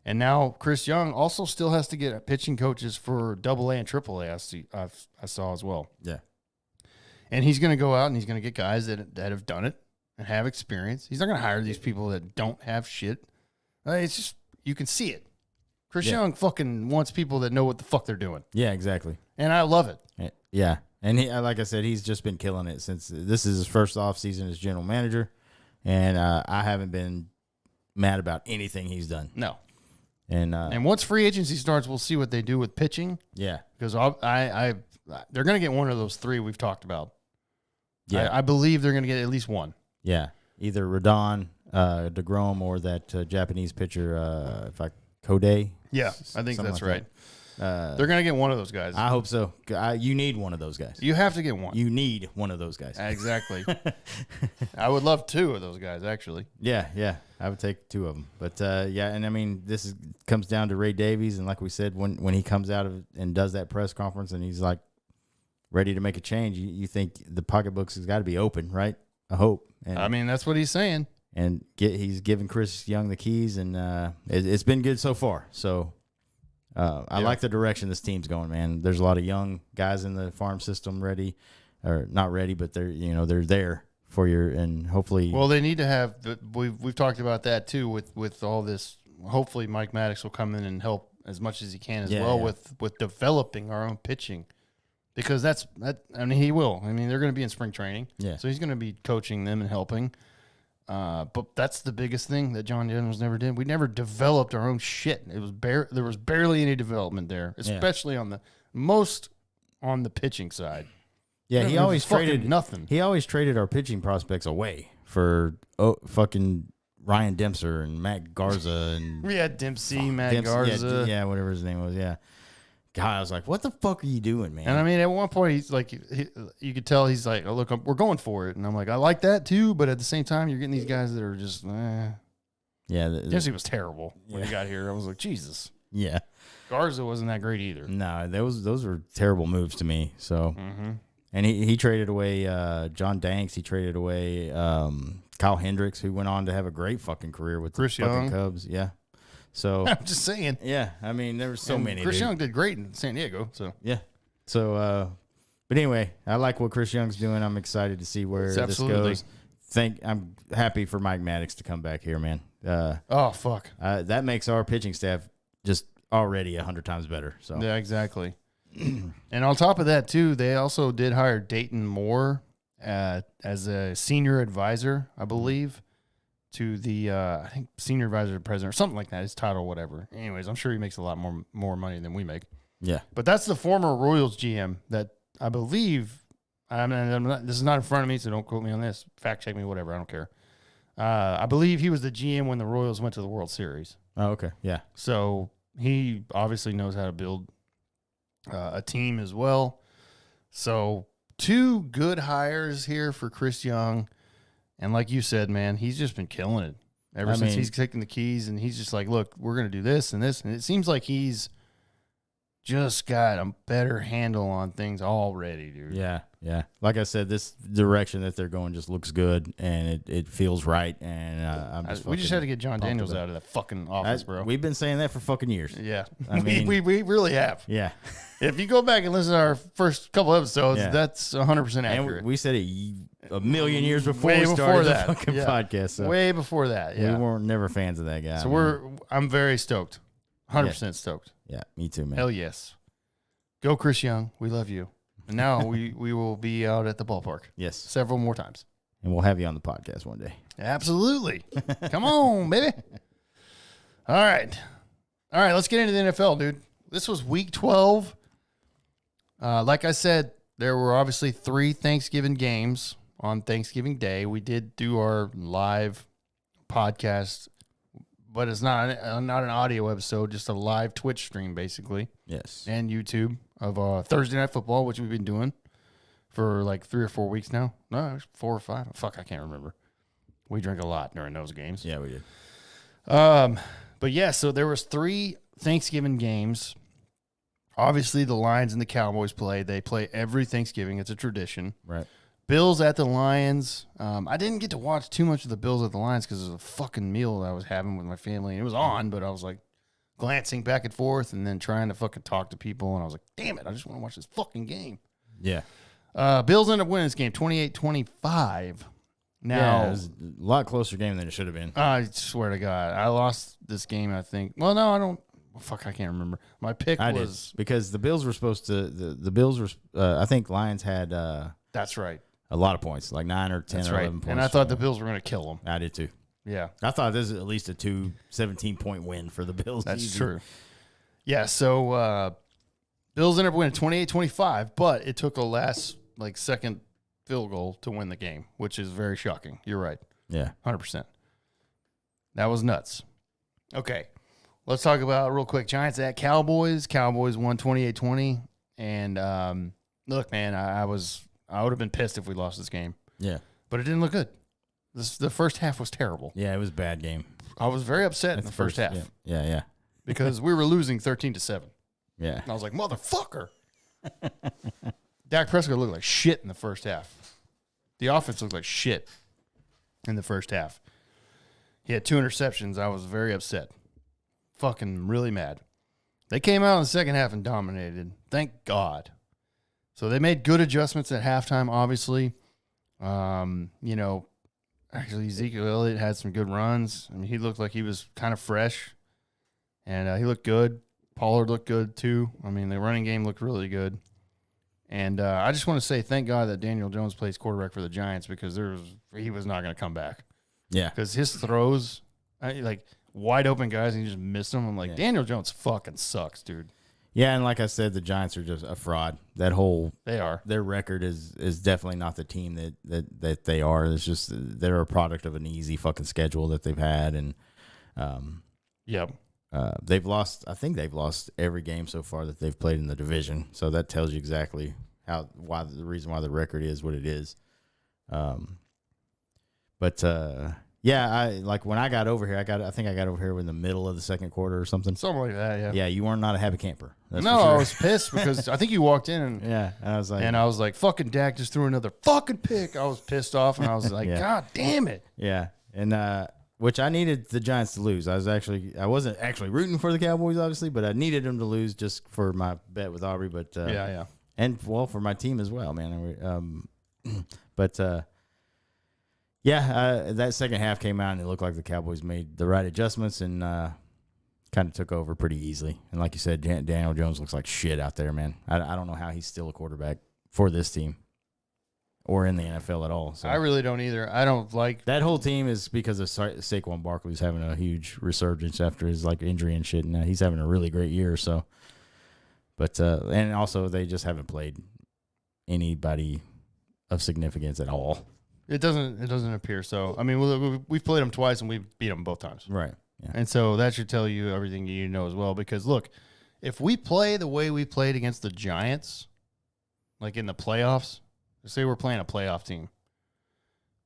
And now Chris Young also still has to get pitching coaches for AA and AAA. I saw as well. Yeah. And he's going to go out and he's going to get guys that have done it and have experience. He's not going to hire these people that don't have shit. It's just, you can see it. Chris Young fucking wants people that know what the fuck they're doing. Yeah, exactly. And I love it. Yeah. And he, like I said, he's just been killing it since this is his first off season as general manager. And I haven't been mad about anything he's done. No. And once free agency starts, we'll see what they do with pitching. Yeah. Because they're going to get one of those 3 we've talked about. Yeah. I believe they're going to get at least one. Yeah. Either Rodon, DeGrom, or that Japanese pitcher, Kodai. Yeah, I think that's like right. They're going to get one of those guys. I hope so. You need one of those guys. You have to get one. You need one of those guys. Exactly. I would love 2 of those guys, actually. Yeah. I would take 2 of them. But, and I mean, comes down to Ray Davies. And like we said, when he comes out and does that press conference and he's like ready to make a change, you think the pocketbooks has got to be open, right? I hope. And, I mean, that's what he's saying. And he's giving Chris Young the keys, and it's been good so far. So I like the direction this team's going, man. There's a lot of young guys in the farm system ready, or not ready, but they're there for your, and hopefully. Well, they need to have. We've talked about that too with all this. Hopefully, Mike Maddox will come in and help as much as he can with developing our own pitching, because that. I mean, he will. I mean, they're going to be in spring training, so he's going to be coaching them and helping. But that's the biggest thing that John Daniels never did. We never developed our own shit. It was there was barely any development there, especially on the pitching side. Yeah, he always traded nothing. He always traded our pitching prospects away for fucking Ryan Dempster and Matt Garza and we had Dempsey, Matt Garza, whatever his name was, God, I was like, what the fuck are you doing, man? And I mean, at one point, he's like, you could tell he's like, oh, look, we're going for it. And I'm like, I like that too. But at the same time, you're getting these guys that are just, yeah. Jesse was terrible when he got here. I was like, Jesus. Yeah. Garza wasn't that great either. No, those were terrible moves to me. So, and he traded away John Danks. He traded away Kyle Hendricks, who went on to have a great fucking career with Chris the fucking Young. Cubs. Yeah. So, I'm just saying. yeah, I mean, there were so many. Chris dude. Young did great in San Diego. So Yeah. So, but anyway, I like what Chris Young's doing. I'm excited to see where this Absolutely. goes. I'm happy for Mike Maddox to come back here, man. oh fuck. That makes our pitching staff just already 100 times better. So Yeah, exactly. And on top of that too, they also did hire Dayton Moore as a senior advisor, I believe, to the I think senior advisor to the president or something like that. His title, whatever. Anyways, I'm sure he makes a lot more money than we make. yeah, But that's the former Royals GM that I believe. This is not in front of me, so don't quote me on this. Fact check me, whatever. I don't care. I believe he was the GM when the Royals went to the World Series. oh, okay, yeah, So he obviously knows how to build a team as well. So 2 good hires here for Chris Young. And like you said, man, he's just been killing it ever since he's taken the keys. And he's just like, look, we're going to do this and this. And it seems like he's just got a better handle on things already, dude. yeah. Like I said, this direction that they're going just looks good, and it feels right. And We just had to get John pumped Daniels about it. out of that fucking office, bro. We've been saying that for fucking years. Yeah. I mean- we really have. Yeah, If you go back and listen to our first couple episodes, Yeah. that's 100% accurate. and we said it a million years before Way we before started that. the fucking Yeah. podcast. So Way before that, yeah. we weren't never fans of that guy. So man. I'm very stoked. 100% stoked. yeah, me too, man. Hell yes. Go Chris Young. We love you. And now we will be out at the ballpark Yes, several more times. and we'll have you on the podcast one day. Absolutely. Come on, baby. All right. Let's get into the NFL, dude. This was week 12. Like I said, there were obviously 3 Thanksgiving games on Thanksgiving Day. We did do our live podcast, but it's not an audio episode, just a live Twitch stream, basically, Yes. and YouTube of Thursday Night Football, which we've been doing for like 3 or 4 weeks now. No, 4 or 5. Fuck, I can't remember. We drink a lot during those games. Yeah, we did. But yeah, so there was 3 Thanksgiving games. Obviously, the Lions and the Cowboys play. They play every Thanksgiving. It's a tradition. Right. Bills at the Lions. I didn't get to watch too much of the Bills at the Lions because it was a fucking meal that I was having with my family. And it was on, but I was like glancing back and forth and then trying to fucking talk to people. And I was like, damn it, I just want to watch this fucking game. Yeah. Bills end up winning this game 28-25. Now, Yeah, it was a lot closer game than it should have been. I swear to God, I lost this game, I think. Well, no, I don't. Fuck, I can't remember. My pick I was. did because the Bills were supposed to. The Bills were. I think Lions had That's right. a lot of points, like 9 or 10 That's or right. 11 points. And I thought the Bills were going to kill them. I did too. Yeah, I thought this is at least a 17-point win for the Bills. that's Easy. true. Yeah, so Bills ended up winning 28-25, but it took a last second field goal to win the game, which is very shocking. You're right. Yeah. 100%. That was nuts. Okay. Let's talk about real quick Giants at Cowboys. Cowboys won 28-20. And look, man, I would have been pissed if we lost this game, Yeah. but it didn't look good. The first half was terrible. Yeah, it was a bad game. I was very upset in the first half Yeah. because we were losing 13-7. Yeah. And I was like, motherfucker. Dak Prescott looked like shit in the first half. The offense looked like shit in the first half. He had 2 interceptions. I was very upset. Fucking really mad. They came out in the second half and dominated. Thank God. So they made good adjustments at halftime, obviously. Actually, Ezekiel Elliott had some good runs. I mean, he looked like he was kind of fresh. And he looked good. Pollard looked good, too. I mean, the running game looked really good. And I just want to say thank God that Daniel Jones plays quarterback for the Giants because he was not going to come back. Yeah. Because his throws, wide open guys, and he just missed them. I'm like, Yeah. Daniel Jones fucking sucks, dude. Yeah, and like I said, the Giants are just a fraud. Their record is definitely not the team that they are. It's just they're a product of an easy fucking schedule that they've had, and Yep. they've lost. I think they've lost every game so far that they've played in the division. So that tells you exactly the reason why the record is what it is. Yeah, I like when I got over here. I think I got over here in the middle of the second quarter or something. Something like that, yeah. Yeah, you weren't not a happy camper. That's No, for sure. I was pissed because I think you walked in and Yeah, and I was like, fucking Dak just threw another fucking pick. I was pissed off and I was like, Yeah. God damn it. yeah, and which I needed the Giants to lose. I wasn't actually rooting for the Cowboys, obviously, but I needed them to lose just for my bet with Aubrey. But Yeah. and well for my team as well, man. That second half came out and it looked like the Cowboys made the right adjustments and kind of took over pretty easily. And like you said, Daniel Jones looks like shit out there, man. I don't know how he's still a quarterback for this team or in the NFL at all. So I really don't either. I don't like that whole team is because of Saquon Barkley's having a huge resurgence after his like injury and shit, and he's having a really great year. So, but and also they just haven't played anybody of significance at all. it doesn't appear so. I mean, we've played them twice and we've beat them both times. Right. Yeah. And so that should tell you everything you need to know as well. Because look, if we play the way we played against the Giants, like in the playoffs, say we're playing a playoff team,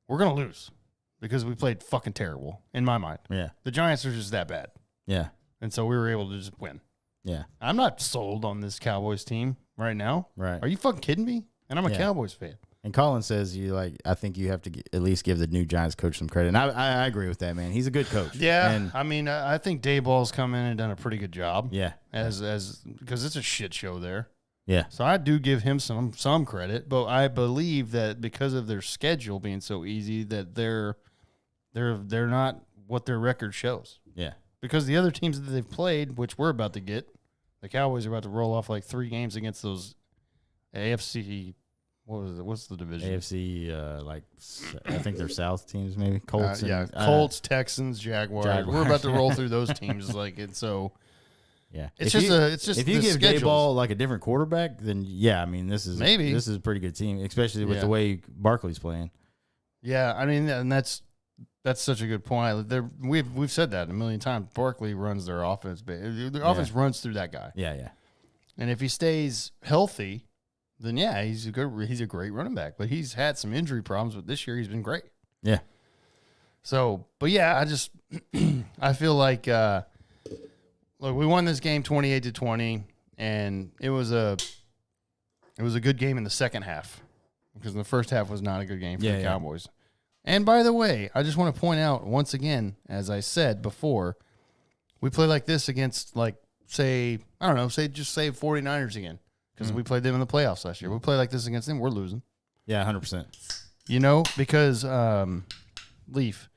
we're going to lose because we played fucking terrible in my mind. Yeah. The Giants are just that bad. Yeah. And so we were able to just win. Yeah. I'm not sold on this Cowboys team right now. Right. Are you fucking kidding me? And I'm a Yeah. Cowboys fan. And Colin says I think you have to at least give the new Giants coach some credit. And I agree with that, man. He's a good coach. Yeah. And I mean, I think Dayball's come in and done a pretty good job. yeah. As because it's a shit show there. Yeah. So I do give him some credit, but I believe that because of their schedule being so easy, that they're not what their record shows. Yeah. Because the other teams that they've played, which we're about to get, the Cowboys are about to roll off like 3 games against those AFC. What was it? What's the division? AFC, I think they're South teams, maybe Colts. Colts, Texans, Jaguars. We're about to roll through those teams, and so yeah, it's just if you the give schedules. Dayball like a different quarterback, then yeah, I mean this is a pretty good team, especially with the way Barkley's playing. Yeah, I mean, and that's such a good point. We've said that a million times. Barkley runs their offense. Their offense runs through that guy. Yeah, yeah. And if he stays healthy, then yeah, he's a great running back. But he's had some injury problems, but this year he's been great. Yeah. So, but yeah, I feel like look, we won this game 28-20, and it was a good game in the second half because the first half was not a good game for the Cowboys. And by the way, I just want to point out once again, as I said before, we play like this against say 49ers again. Because we played them in the playoffs last year. We play like this against them, we're losing. Yeah, 100%. Because Leaf,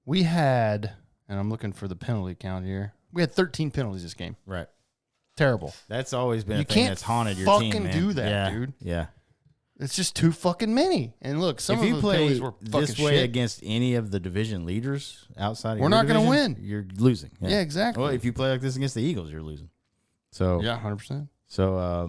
we had, and I'm looking for the penalty count here. We had 13 penalties this game. Right. Terrible. That's always been You a thing can't that's haunted your team, man. fucking do that, yeah, dude. Yeah. It's just too fucking many. And look, some If of you the play penalties were fucking this way shit. against any of the division leaders outside of We're your not gonna division, win. You're losing. Yeah, exactly. Well, if you play like this against the Eagles, you're losing. So Yeah, 100%. So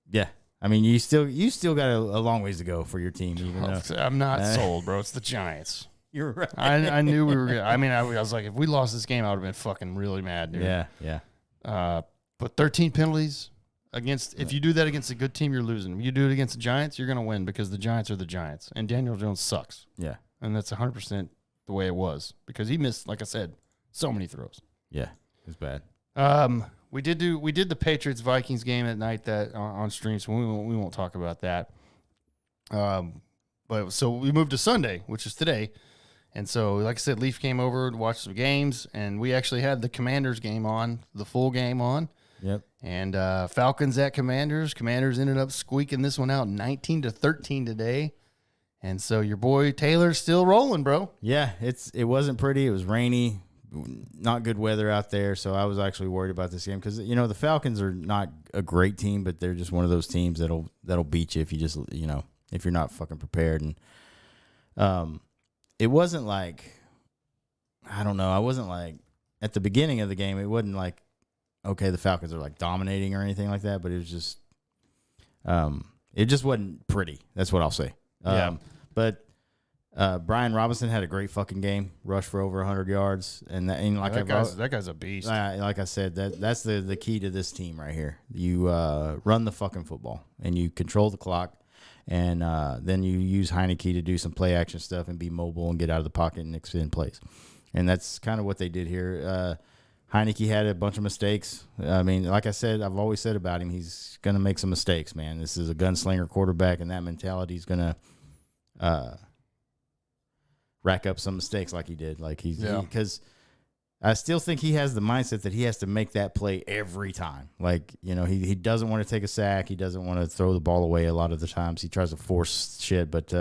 yeah. I mean, you still got a long ways to go for your team. Even though I'm not sold, bro. It's the Giants. you're right. I knew we were going to. I mean, I was like, if we lost this game, I would have been fucking really mad, dude. Yeah, yeah. But 13 penalties if you do that against a good team, you're losing. If you do it against the Giants, you're going to win because the Giants are the Giants. And Daniel Jones sucks. Yeah. And that's 100% the way it was because he missed, like I said, so many throws. Yeah, it's bad. We did the Patriots-Vikings game at night that on stream, so we won't talk about that. But so we moved to Sunday, which is today. And so, like I said, Leaf came over to watch some games, and we actually had the Commanders game on, the full game on. Yep. And Falcons at Commanders. Commanders ended up squeaking this one out 19-13 today. And so your boy Taylor's still rolling, bro. Yeah, it wasn't pretty. It was rainy, not good weather out there. So I was actually worried about this game because the Falcons are not a great team, but they're just one of those teams that'll beat you if you just if you're not fucking prepared. And it wasn't like, I don't know. I wasn't like at the beginning of the game. It wasn't like, okay, the Falcons are like dominating or anything like that, but it was just, it just wasn't pretty. That's what I'll say. Yeah. But Brian Robinson had a great fucking game, rushed for over 100 yards, and that guy's a beast. Like I said, that's the key to this team right here. You run the fucking football, and you control the clock, and then you use Heineke to do some play action stuff and be mobile and get out of the pocket and extend plays, and that's kind of what they did here. Heineke had a bunch of mistakes. I mean, like I said, I've always said about him, he's going to make some mistakes, man. This is a gunslinger quarterback, and that mentality is going to rack up some mistakes like he did. Because I still think he has the mindset that he has to make that play every time. Like, he doesn't want to take a sack. He doesn't want to throw the ball away a lot of the times. He tries to force shit, but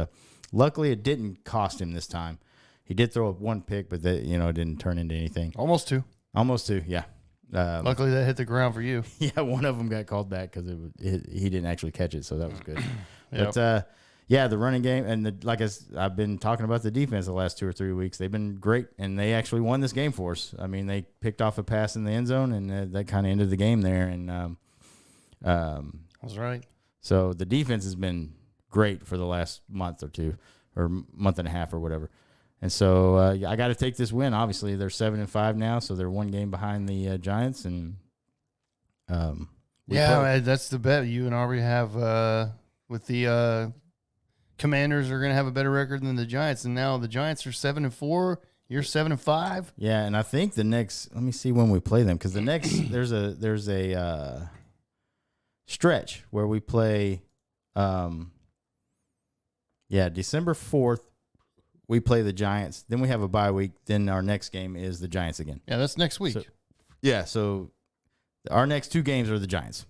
luckily it didn't cost him this time. He did throw up one pick, but that, it didn't turn into anything. Almost two, yeah. Luckily that hit the ground for you. Yeah, one of them got called back because he didn't actually catch it, so that was good. Yep. But the running game and I've been talking about the defense the last 2 or 3 weeks. They've been great, and they actually won this game for us. I mean, they picked off a pass in the end zone, and that kind of ended the game there. And that's right. So the defense has been great for the last month or two, or month and a half, or whatever. And so I got to take this win. Obviously, they're 7-5 now, so they're one game behind the Giants. And that's the bet you and Aubrey have with the Commanders are going to have a better record than the Giants, and now the Giants are 7-4. You're 7-5. Yeah, and I think the next. Let me see when we play them, because the next there's a stretch where we play. December 4th. We play the Giants. Then we have a bye week. Then our next game is the Giants again. Yeah, that's next week. So our next 2 games are the Giants.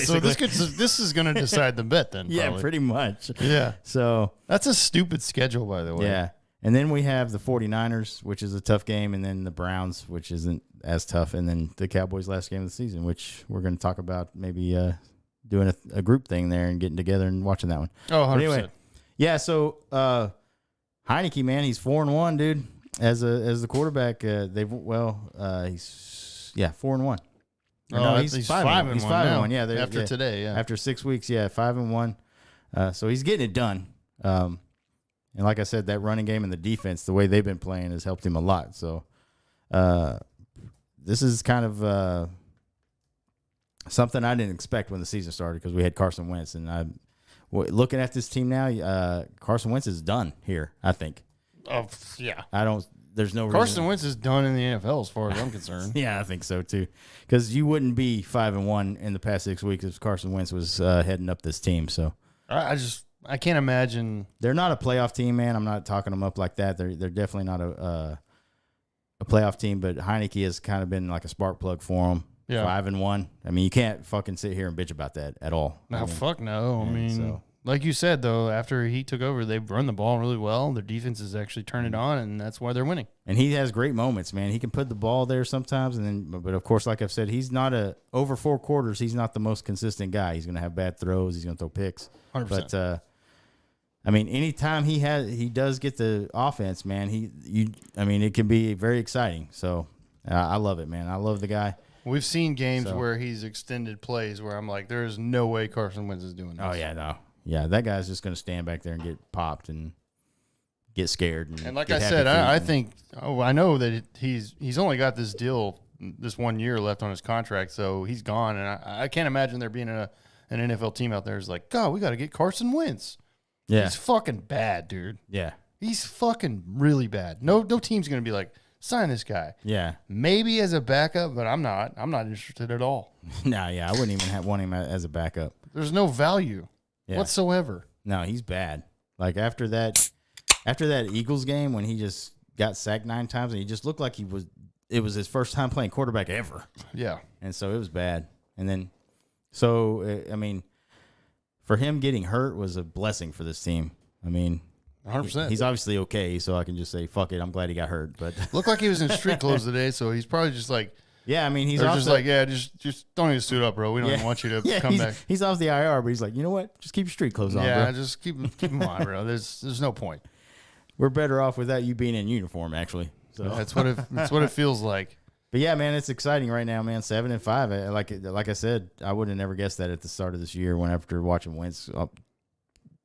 So this is going to decide the bet then. Yeah, probably. pretty much. Yeah. So that's a stupid schedule, by the way. Yeah. And then we have the 49ers, which is a tough game, and then the Browns, which isn't as tough, and then the Cowboys' last game of the season, which we're going to talk about maybe doing a group thing there and getting together and watching that one. Oh, 100%. But anyway, yeah, so Heineke, man, he's 4-1, dude. As the quarterback, he's 4-1. No, he's 5-1. He's 5-1. Yeah, after today. Yeah, after 6 weeks. Yeah, 5-1. So he's getting it done. And like I said, that running game and the defense, the way they've been playing, has helped him a lot. So this is kind of something I didn't expect when the season started, because we had Carson Wentz, and looking at this team now, Carson Wentz is done here, I think. Oh, yeah. There's no Carson reason. Wentz is done in the NFL as far as I'm concerned. Yeah, I think so too. Because you wouldn't be 5-1 in the past 6 weeks if Carson Wentz was heading up this team. So I can't imagine. They're not a playoff team, man. I'm not talking them up like that. They're definitely not a playoff team. But Heineke has kind of been like a spark plug for them. Yeah. 5-1. I mean, you can't fucking sit here and bitch about that at all. Fuck no. I mean, like you said, though, after he took over, they've run the ball really well. Their defense is actually turned it on, and that's why they're winning. And he has great moments, man. He can put the ball there sometimes, but of course, like I've said, he's not over 4 quarters. He's not the most consistent guy. He's going to have bad throws. He's going to throw picks. 100%. But I mean, anytime he does get the offense, man, it can be very exciting. So I love it, man. I love the guy. We've seen games where he's extended plays where I'm like, there is no way Carson Wentz is doing this. Oh yeah, no. Yeah, that guy's just going to stand back there and get popped and get scared. And like I said, I know that he's only got this 1 year left on his contract, so he's gone. And I can't imagine there being an NFL team out there who's like, God, we got to get Carson Wentz. Yeah. He's fucking bad, dude. Yeah. He's fucking really bad. No team's going to be like, sign this guy. Yeah. Maybe as a backup, but I'm not interested at all. No, yeah, I wouldn't even want him as a backup. There's no value. Yeah. Whatsoever. No, he's bad. Like after that Eagles game when he just got sacked 9 times and he just looked like it was his first time playing quarterback ever. Yeah. And so it was bad. And then, I mean, for him getting hurt was a blessing for this team. I mean, 100%. He's obviously okay, so I can just say, fuck it, I'm glad he got hurt. But looked like he was in street clothes today, so he's probably just like, yeah, I mean, he's just like, yeah, just don't even suit up, bro. We don't even want you to come back. He's off the IR, but he's like, you know what? Just keep your street clothes on, bro. Yeah, just keep them on, bro. There's no point. We're better off without you being in uniform, actually. So that's what it feels like. But yeah, man, it's exciting right now, man. 7-5. Like I said, I would have never guessed that at the start of this year. When after watching Wentz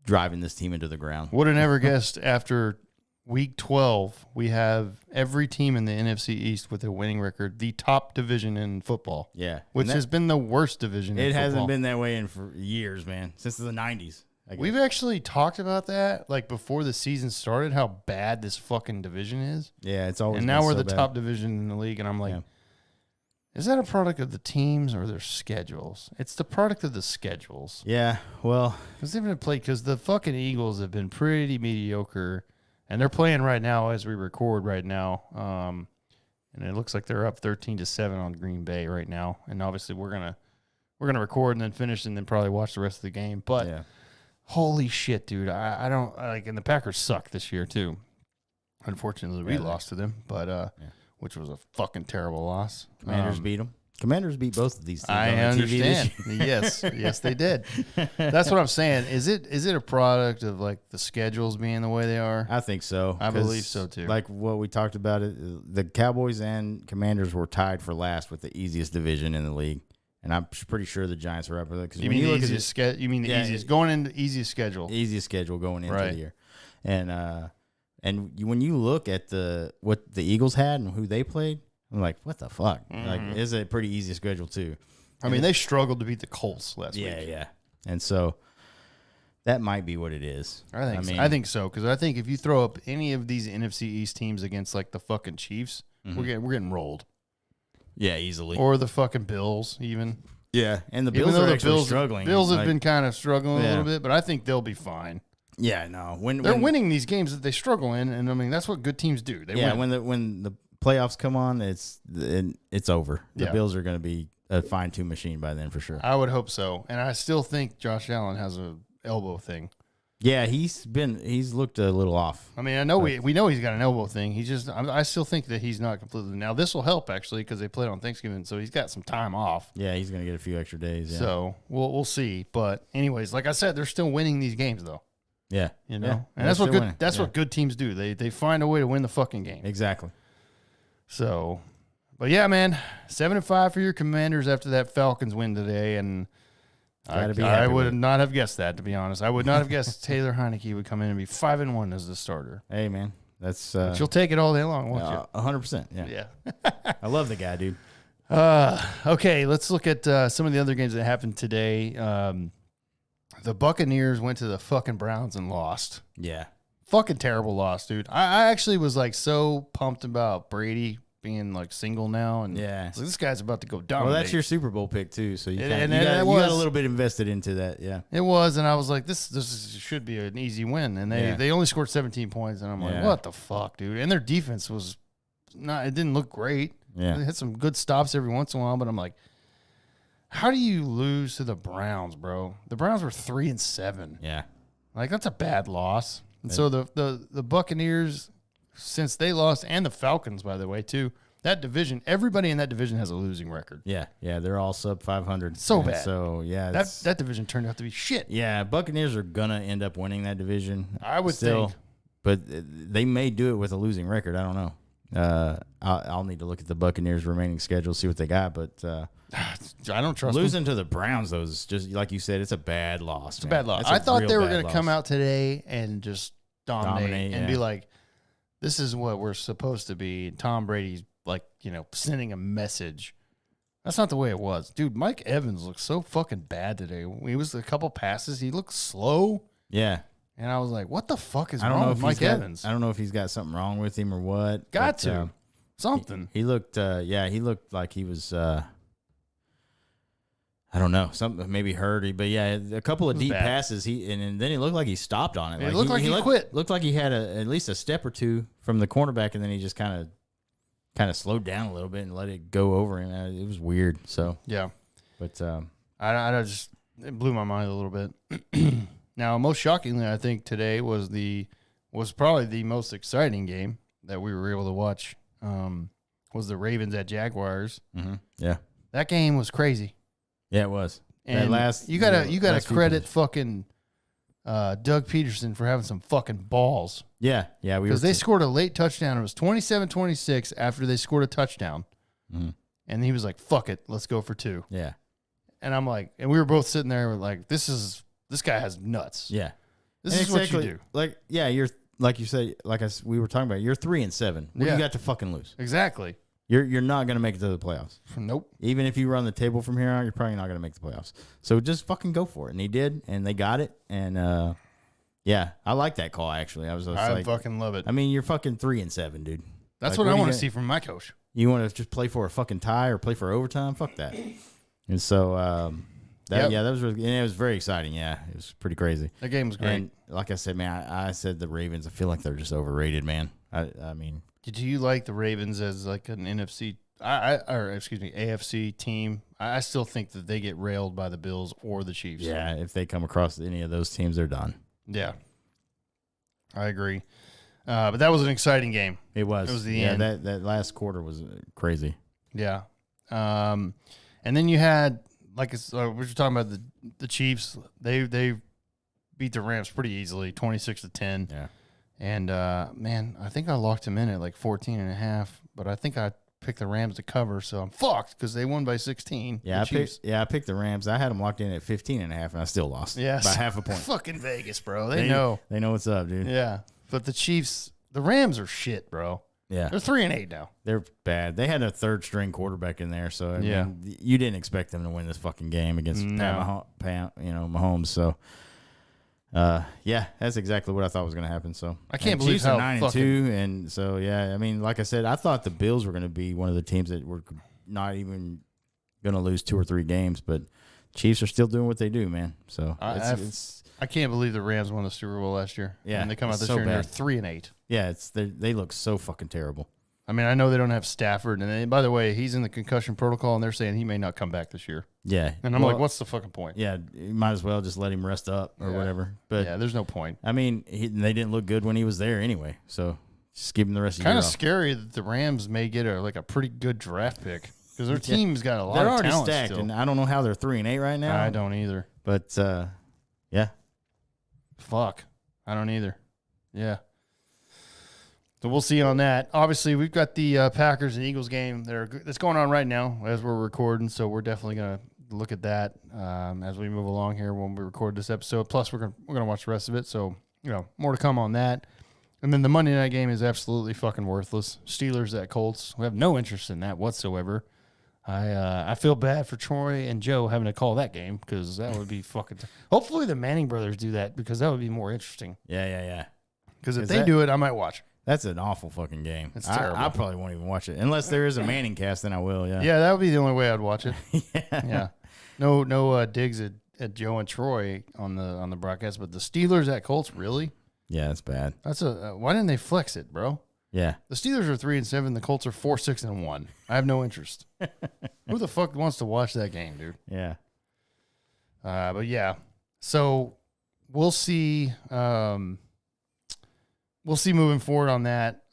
driving this team into the ground. Would have never guessed after week 12, we have every team in the NFC East with a winning record, the top division in football. Yeah. Which has been the worst division in It football. hasn't been that way in for years, man, since the 90s. We've actually talked about that, like before the season started, how bad this fucking division is. Yeah, it's always. And been now we're so the bad. top division in the league, and I'm like, is that a product of the teams or their schedules? It's the product of the schedules. Yeah, well, Because they've been played. Because the fucking Eagles have been pretty mediocre, and they're playing right now as we record right now. And it looks like they're up 13-7 on Green Bay right now. And obviously we're gonna record and then finish and then probably watch the rest of the game. But yeah. holy shit, dude! I don't like. And the Packers suck this year too. Unfortunately, we lost to them, but which was a fucking terrible loss. Commanders beat them. Commanders beat both of these teams. I on the TV this understand. year. yes, they did. That's what I'm saying. Is it a product of like the schedules being the way they are? I think so. I 'cause believe so, too. Like what we talked about, the Cowboys and Commanders were tied for last with the easiest division in the league, and I'm pretty sure the Giants are up with it. Because You mean the easiest You mean the easiest going into easiest schedule? easiest schedule going into Right. the year, and when you look at what the Eagles had and who they played, I'm like, what the fuck? Like, it's a pretty easy schedule too. I mean, they struggled to beat the Colts last week. Yeah, and so that might be what it is. I think so because I think if you throw up any of these NFC East teams against like the fucking Chiefs, we're getting rolled. Yeah, easily. Or the fucking Bills, even. Yeah, and the Even Bills though are the actually Bills, struggling. Bills have Like, been kind of struggling a Yeah. little bit, but I think they'll be fine. Yeah, no. They're winning these games that they struggle in, and I mean that's what good teams do. They win. when the playoffs come on, it's over. The Yeah. Bills are going to be a fine-tuned machine by then for sure. I would hope so, and I still think Josh Allen has a elbow thing. Yeah, he's looked a little off. I mean, I know we know he's got an elbow thing. He just I still think that he's not completely. Now this will help actually because they played on Thanksgiving, so he's got some time off. Yeah, he's going to get a few extra days. Yeah. So we'll see. But anyways, like I said, they're still winning these games though. Yeah, You know, Yeah, and they're that's what still good winning. that's Yeah. what good teams do. They find a way to win the fucking game. Exactly. So, but yeah, man, 7-5 for your Commanders after that Falcons win today, and Gotta be I happy would with it. not have guessed that, to be honest. I would not have guessed Taylor Heineke would come in and be 5-1 as the starter. Hey, man, that's But you'll take it all day long, won't you? 100%. Yeah. Yeah. I love the guy, dude. Okay, let's look at some of the other games that happened today. The Buccaneers went to the fucking Browns and lost. Yeah. Fucking terrible loss, dude. I actually was like so pumped about Brady being like single now, and Yeah. I was like, this guy's about to go down. Well, that's your Super Bowl pick too, so you And got that a was- little bit invested into that. Yeah. It was, and I was like, this should be an easy win, and Yeah. they only scored 17 points, and I'm like, Yeah. what the fuck, dude? And their defense was not. It didn't look great. Yeah. They had some good stops every once in a while, but I'm like, how do you lose to the Browns, bro? The Browns were 3-7. Yeah. Like that's a bad loss. And so the Buccaneers, since they lost, and the Falcons, by the way, too. That division, everybody in that division has a losing record. Yeah. Yeah. They're all sub 500. So And bad. So yeah. That division turned out to be shit. Yeah, Buccaneers are gonna end up winning that division. I would still, think. but they may do it with a losing record. I don't know. I'll need to look at the Buccaneers' remaining schedule, see what they got. But I don't trust them. losing to the Browns, though, is just like you said, it's a bad loss. It's a bad loss. I thought they were going to come out today and just dominate and be yeah. like, this is what we're supposed to be. And Tom Brady's like, sending a message. That's not the way it was. Dude, Mike Evans looked so fucking bad today. He was a couple passes. He looked slow. Yeah, And I was like, what the fuck is I don't wrong know with if Mike Evans? I don't know if he's got something wrong with him or what. Got but, to. Something. He looked. He looked like he was. I don't know, something maybe hurt, but yeah, a couple of deep bad. passes. And then he looked like he stopped on it. It looked like he quit. Looked like he had at least a step or two from the cornerback, and then he just kind of slowed down a little bit and let it go over him. It was weird. So, Yeah. but I just, it blew my mind a little bit. Now, most shockingly, I think today was probably the most exciting game that we were able to watch. Was the Ravens at Jaguars. yeah, That game was crazy. yeah, it was. And you gotta credit fucking Doug Peterson for having some fucking balls. Yeah, we Because they scored a late touchdown. It was 27-26 after they scored a touchdown. Mhm. And he was like, fuck it, let's go for 2. Yeah, And I'm like, and we were both sitting there like, this guy has nuts. yeah. This is what you do. Like, yeah, you're like you said, we were talking about. You're 3-7. What do Yeah. you got to fucking lose? Exactly. You're not gonna make it to the playoffs. Nope. Even if you run the table from here on, you're probably not gonna make the playoffs. So just fucking go for it. And he did, and they got it. And yeah, I like that call actually. I was just I like, fucking love it. I mean, you're fucking 3-7, dude. That's Like, what I are you want to gonna- see from my coach. You want to just play for a fucking tie or play for overtime? Fuck that. And so, Yep. that was really, and it was very exciting. Yeah, it was pretty crazy. That game was great. And like I said, man, I said the Ravens. I feel like they're just overrated, man. I mean, Do you like the Ravens as like an NFC, AFC team? I still think that they get railed by the Bills or the Chiefs. yeah, if they come across any of those teams, they're done. Yeah. I agree. But that was an exciting game. It was. It was the yeah, end. that last quarter was crazy. Yeah. And then you had, like we were talking about the Chiefs. They beat the Rams pretty easily, 26-10. Yeah. And, man, I think I locked them in at like 14.5, but I think I picked the Rams to cover, so I'm fucked because they won by 16. Yeah, the I picked the Rams. I had them locked in at 15.5, and I still lost. Yes. By half a point. Fucking Vegas, bro. They know. They know what's up, dude. Yeah. But the Chiefs, the Rams are shit, bro. Yeah. They're 3-8 now. They're bad. They had a third string quarterback in there, so I Yeah. mean, you didn't expect them to win this fucking game against No. Mahomes. So, yeah, that's exactly what I thought was going to happen. So I can't and believe Chiefs how are 9-2, and so yeah, I mean, like I said, I thought the Bills were going to be one of the teams that were not even going to lose 2 or 3 games, but Chiefs are still doing what they do, man. So I can't believe the Rams won the Super Bowl last year. Yeah, And they come out it's this so year and they're bad. 3-8. yeah, they look so fucking terrible. I mean, I know they don't have Stafford, and by the way, he's in the concussion protocol, and they're saying he may not come back this year. Yeah, And I'm Well, like, what's the fucking point? Yeah, you might as well just let him rest up or Yeah. whatever. But Yeah, there's no point. I mean, they didn't look good when he was there anyway. So just give him the rest of the Kind year of off. scary that the Rams may get a pretty good draft pick because their team's got a lot They're of already talent stacked, still. and I don't know how they're 3-8 right now. I don't either. But yeah, Fuck. I don't either. Yeah. So we'll see on that. Obviously, we've got the Packers and Eagles game that's going on right now as we're recording. So we're definitely going to look at that as we move along here when we record this episode. Plus, we're gonna watch the rest of it. So more to come on that. And then the Monday night game is absolutely fucking worthless. Steelers at Colts. We have no interest in that whatsoever. I feel bad for Troy and Joe having to call that game because that would be fucking. Hopefully, the Manning brothers do that because that would be more interesting. yeah. Because if Is they that- do it, I might watch. That's an awful fucking game. It's terrible. I probably won't even watch it unless there is a Manning cast. Then I will. Yeah. Yeah, that would be the only way I'd watch it. Yeah. Yeah, no digs at Joe and Troy on the broadcast, but the Steelers at Colts, really? Yeah, that's bad. That's why didn't they flex it, bro? Yeah. The Steelers are 3-7. The Colts are 4-6-1. I have no interest. Who the fuck wants to watch that game, dude? Yeah. But yeah, so we'll see. We'll see moving forward on that.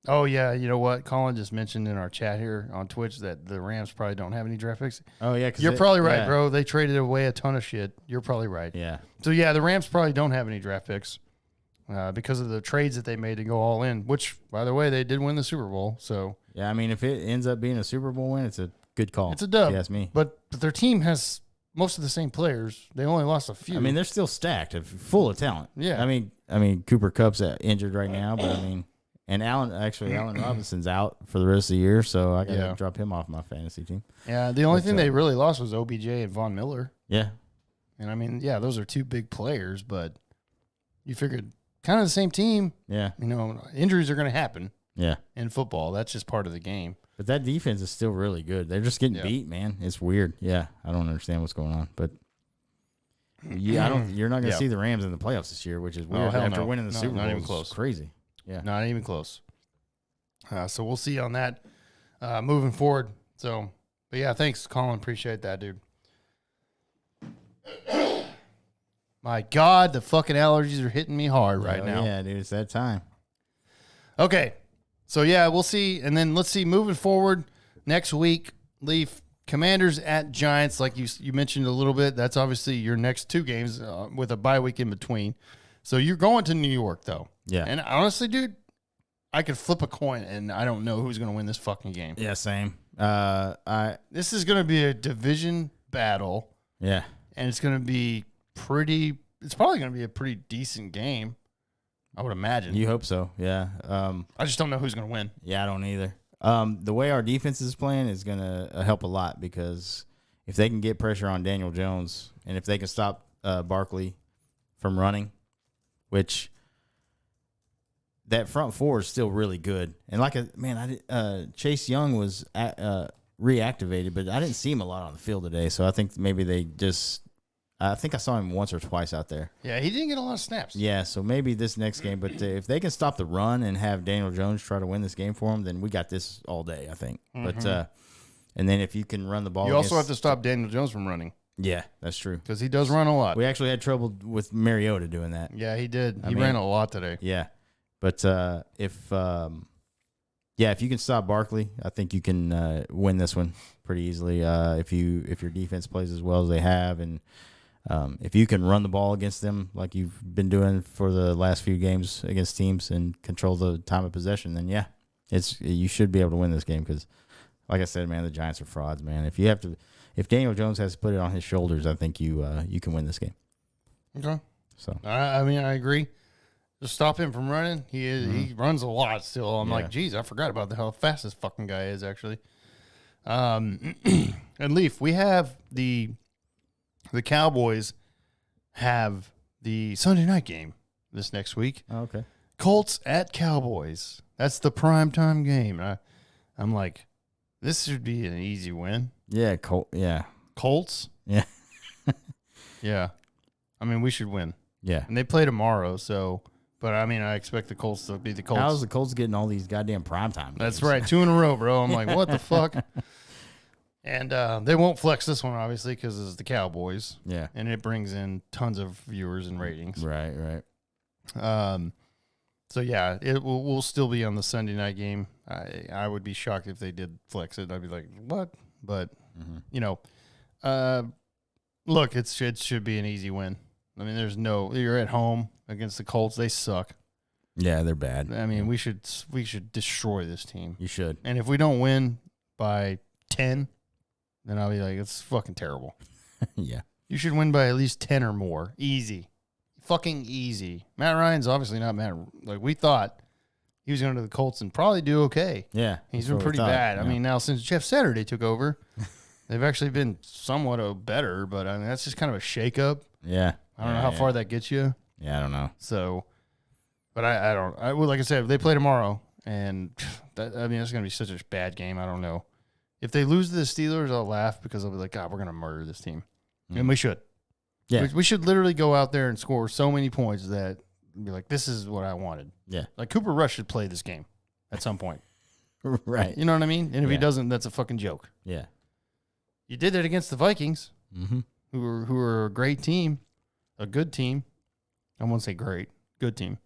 Oh yeah, you know what? Colin just mentioned in our chat here on Twitch that the Rams probably don't have any draft picks. Oh yeah. You're probably right, yeah. bro. They traded away a ton of shit. You're probably right. Yeah. So yeah, the Rams probably don't have any draft picks because of the trades that they made to go all in. Which, by the way, they did win the Super Bowl. So Yeah. I mean, if it ends up being a Super Bowl win, it's a good call. it's a dub. If you ask me. But their team has most of the same players. They only lost a few. I mean, they're still stacked, full of talent. Yeah. I mean, Cooper Kupp's injured right now, but I mean, and Allen Robinson's out for the rest of the year, so I got to Yeah. drop him off my fantasy team. yeah. The only But, thing they really lost was OBJ and Von Miller. Yeah. And I mean, yeah, those are two big players, but you figured kind of the same team. Yeah. Injuries are going to happen Yeah. in football. That's just part of the game. But that defense is still really good. They're just getting Yeah. beat, man. It's weird. Yeah. I don't understand what's going on, but yeah, you're not going to Yeah. see the Rams in the playoffs this year, which is weird. hell After no. winning the No, Super Bowl, not even it's close. crazy. Yeah. Not even close. So we'll see on that moving forward. So, but yeah, thanks, Colin. Appreciate that, dude. My God, the fucking allergies are hitting me hard right Oh, now. Yeah, dude, it's that time. Okay. So, yeah, we'll see. And then let's see, moving forward next week, Leaf, Commanders at Giants, like you mentioned a little bit. That's obviously your next two games with a bye week in between. So you're going to New York, though. Yeah. And honestly, dude, I could flip a coin, and I don't know who's going to win this fucking game. Yeah, same. This is going to be a division battle, Yeah. and it's going to be pretty it's probably going to be a pretty decent game. I would imagine. You hope so, yeah. I just don't know who's going to win. Yeah, I don't either. The way our defense is playing is going to help a lot because if they can get pressure on Daniel Jones and if they can stop Barkley from running, which that front four is still really good. And Chase Young was reactivated, but I didn't see him a lot on the field today. So I think maybe I think I saw him once or twice out there. Yeah, he didn't get a lot of snaps. Yeah, so maybe this next game. But if they can stop the run and have Daniel Jones try to win this game for them, then we got this all day, I think. Mm-hmm. But and then if you can run the ball, you also have to stop Daniel Jones from running. Yeah, that's true. Because he does run a lot. We actually had trouble with Mariota doing that. Yeah, he did. He ran a lot today. Yeah, but if you can stop Barkley, I think you can win this one pretty easily. If your defense plays as well as they have, and if you can run the ball against them like you've been doing for the last few games against teams and control the time of possession, then yeah, you should be able to win this game because, like I said, man, the Giants are frauds, man. If Daniel Jones has to put it on his shoulders, I think you can win this game. Okay. So I mean, I agree. Just stop him from running. He runs a lot still. I'm like, geez, I forgot about how fast this fucking guy is actually. And Leaf, we have the Cowboys have the Sunday night game this next week. Oh, okay. Colts at Cowboys. That's the primetime game. I'm like, this should be an easy win. Yeah, Colts? Yeah. Yeah. I mean, we should win. Yeah. And they play tomorrow, so but I mean, I expect the Colts to be the Colts. How's the Colts getting all these goddamn primetime games? That's right. 2 in a row, bro. I'm like, what the fuck? And they won't flex this one, obviously, because it's the Cowboys. Yeah. And it brings in tons of viewers and ratings. Right. So, yeah, it will still be on the Sunday night game. I would be shocked if they did flex it. I'd be like, what? But, look, it should be an easy win. I mean, you're at home against the Colts. They suck. Yeah, they're bad. I mean, we should destroy this team. You should. And if we don't win by 10, then I'll be like, it's fucking terrible. Yeah. You should win by at least 10 or more. Easy. Fucking easy. Matt Ryan's obviously not Matt. Like, we thought he was going to the Colts and probably do okay. Yeah. He's been pretty bad. Yeah. I mean, now since Jeff Saturday took over, they've actually been somewhat better, but I mean, that's just kind of a shakeup. Yeah. I don't know how far that gets you. Yeah, I don't know. So, but I don't. Like I said, they play tomorrow, and that's going to be such a bad game. I don't know. If they lose to the Steelers, I'll laugh because I'll be like, God, we're going to murder this team. And we should. Yeah. We should literally go out there and score so many points that be like, this is what I wanted. Yeah. Like Cooper Rush should play this game at some point. Right. You know what I mean? And if he doesn't, that's a fucking joke. Yeah. You did it against the Vikings, who were a great team, a good team. I won't say great, good team.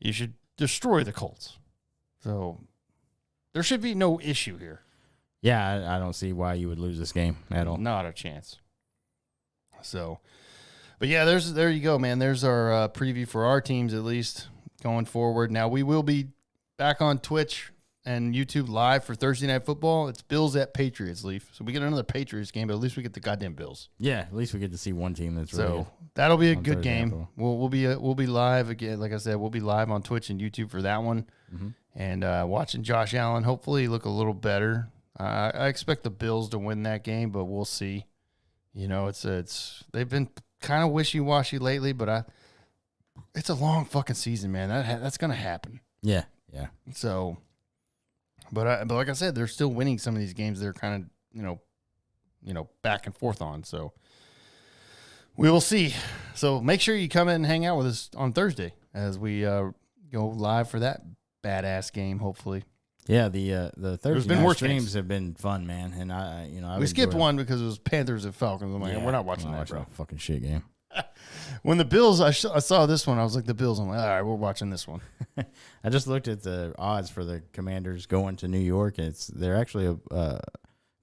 You should destroy the Colts. So there should be no issue here. Yeah, I don't see why you would lose this game at all. Not a chance. So, but yeah, there you go, man. There's our preview for our teams, at least going forward. Now we will be back on Twitch and YouTube live for Thursday Night Football. It's Bills at Patriots, Leaf. So we get another Patriots game, but at least we get the goddamn Bills. Yeah, at least we get to see one team that's really so that'll be a good game. We'll be live again. Like I said, we'll be live on Twitch and YouTube for that one, and watching Josh Allen hopefully look a little better. I expect the Bills to win that game, but we'll see. You know, it's they've been kind of wishy-washy lately, but it's a long fucking season, man. That's gonna happen. Yeah. So, but like I said, they're still winning some of these games. They're kind of back and forth on. So we will see. So make sure you come in and hang out with us on Thursday as we go live for that badass game. Hopefully. Yeah, the Thursday been night worse streams games. have been fun, man, and I we skipped one because it was Panthers and Falcons. I'm like, we're not watching that, bro. Fucking shit game. When the Bills, I saw this one, I was like, the Bills. I'm like, all right, we're watching this one. I just looked at the odds for the Commanders going to New York, and they're actually a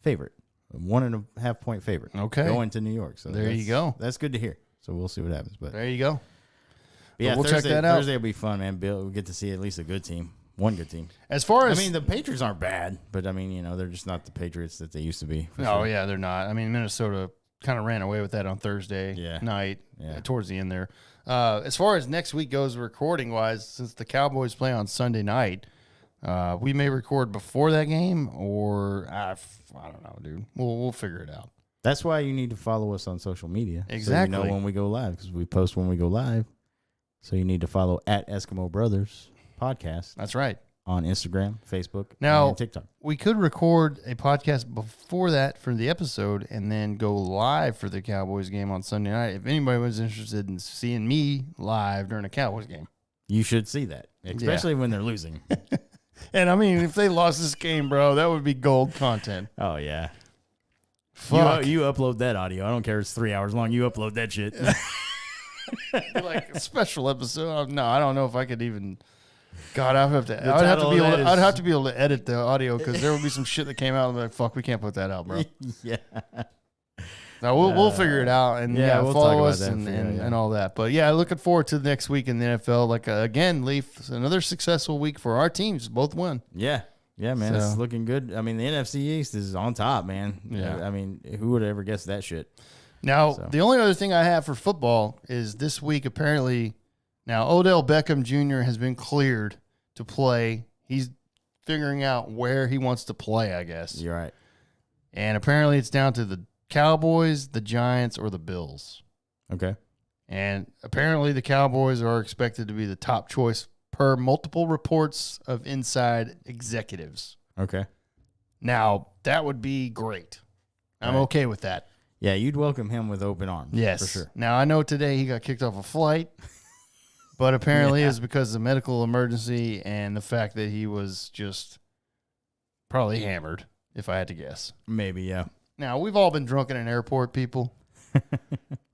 favorite, 1.5 point favorite. Okay, going to New York. So there you go. That's good to hear. So we'll see what happens. But there you go. Yeah, we'll check that out. Thursday will be fun, man. We'll get to see at least a good team. One good team. As far as the Patriots aren't bad, but they're just not the Patriots that they used to be. Yeah, they're not. I mean, Minnesota kind of ran away with that on Thursday night towards the end there. As far as next week goes, recording wise, since the Cowboys play on Sunday night, we may record before that game, or I don't know, dude. We'll figure it out. That's why you need to follow us on social media. Exactly. So you know when we go live, because we post when we go live. So you need to follow at Eskimo Brothers Podcast. That's right. On Instagram, Facebook, now, and TikTok. We could record a podcast before that for the episode and then go live for the Cowboys game on Sunday night. If anybody was interested in seeing me live during a Cowboys game. You should see that, especially when they're losing. And, I mean, if they lost this game, bro, that would be gold content. Oh, yeah. Fuck. You upload that audio. I don't care if it's 3 hours long. You upload that shit. Like a special episode. No, I don't know if I could even... God, I'd have to be able to edit the audio because there would be some shit that came out and be like, fuck, we can't put that out, bro. Yeah. Now we'll figure it out and we'll follow us and all that. But yeah, looking forward to the next week in the NFL. Like again, Leaf, another successful week for our teams. Both won. Yeah, man, it's looking good. I mean, the NFC East is on top, man. Yeah, I mean, who would ever guess that shit? Now, the only other thing I have for football is this week. Apparently, now Odell Beckham Jr. has been cleared to play. He's figuring out where he wants to play, I guess. You're right. And apparently it's down to the Cowboys, the Giants, or the Bills. Okay. And apparently the Cowboys are expected to be the top choice per multiple reports of inside executives. Okay. Now, that would be great. I'm okay with that. Yeah, you'd welcome him with open arms. Yes. For sure. Now, I know today he got kicked off a flight. But apparently it's because of medical emergency and the fact that he was just probably hammered, if I had to guess. Maybe, yeah. Now, we've all been drunk in an airport, people.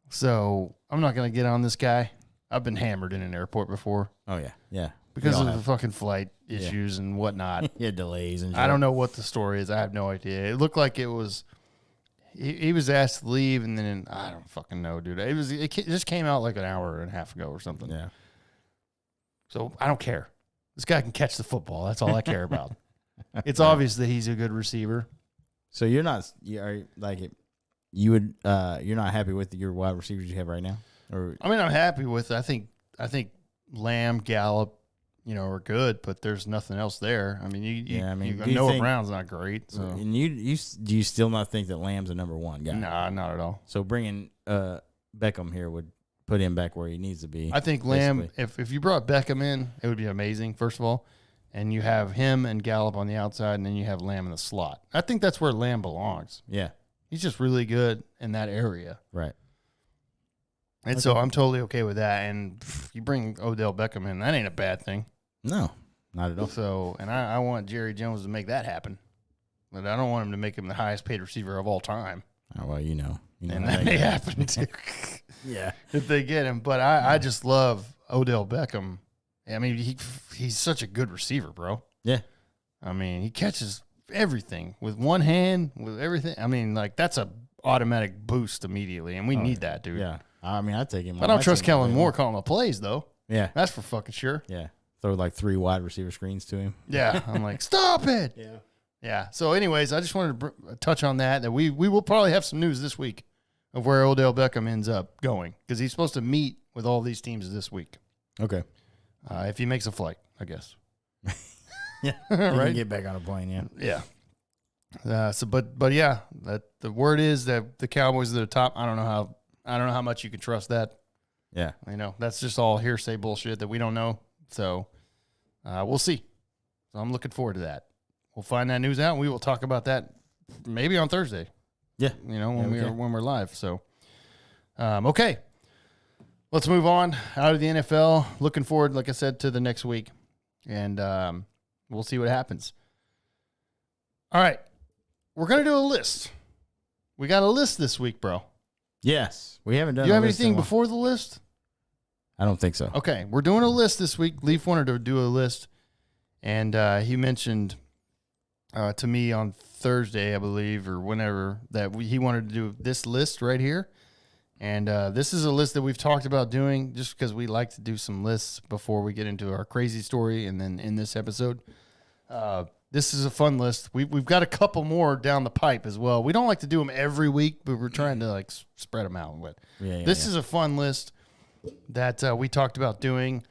So I'm not going to get on this guy. I've been hammered in an airport before. Oh, yeah. Yeah. Because of the fucking flight issues and whatnot. Yeah, delays and shit. I don't know what the story is. I have no idea. It looked like it was... He was asked to leave, and then I don't fucking know, dude. It just came out like an hour and a half ago or something. Yeah. So I don't care. This guy can catch the football. That's all I care about. It's obvious that he's a good receiver. So you're not happy with your wide receivers you have right now? Or I mean, I'm happy with it. I think Lamb, Gallup, are good, but there's nothing else there. I mean, Noah Brown's not great. So. And do you still not think that Lamb's a number one guy? Nah, not at all. So bringing Beckham here would put him back where he needs to be. I think Lamb, if you brought Beckham in, it would be amazing, first of all. And you have him and Gallup on the outside, and then you have Lamb in the slot. I think that's where Lamb belongs. Yeah. He's just really good in that area. Right. And so I'm totally okay with that. And you bring Odell Beckham in, that ain't a bad thing. No, not at all. So, and I want Jerry Jones to make that happen. But I don't want him to make him the highest paid receiver of all time. Oh, well, you know and that may happen too. Yeah. If they get him. But I just love Odell Beckham. I mean, he's such a good receiver, bro. Yeah. I mean, he catches everything with one hand, with everything. I mean, like, that's a automatic boost immediately, and we need that, dude. Yeah. I mean, I'd take him. I don't trust Kellen Moore calling the plays, though. Yeah. That's for fucking sure. Yeah. Throw like 3 wide receiver screens to him. Yeah. I'm like, stop it. Yeah. Yeah. So, anyways, I just wanted to touch on that we will probably have some news this week of where Odell Beckham ends up going, because he's supposed to meet with all these teams this week. Okay. If he makes a flight, I guess. Yeah. Right. Can get back on a plane. Yeah. Yeah. But yeah, that the word is that the Cowboys are the top. I don't know how much you can trust that. Yeah. That's just all hearsay bullshit that we don't know. So we'll see. So I'm looking forward to that. We'll find that news out, and we will talk about that maybe on Thursday. Yeah. When we're live. So, okay. Let's move on out of the NFL. Looking forward, like I said, to the next week, and we'll see what happens. All right. We're going to do a list. We got a list this week, bro. Yes. We haven't done. Do you have anything before the list? I don't think so. Okay. We're doing a list this week. Leaf wanted to do a list, and he mentioned to me on Thursday, I believe, or whenever, that he wanted to do this list right here. And this is a list that we've talked about doing just because we like to do some lists before we get into our crazy story and then in this episode. this is a fun list. We've got a couple more down the pipe as well. We don't like to do them every week, but we're trying to like spread them out. But this is a fun list that we talked about doing.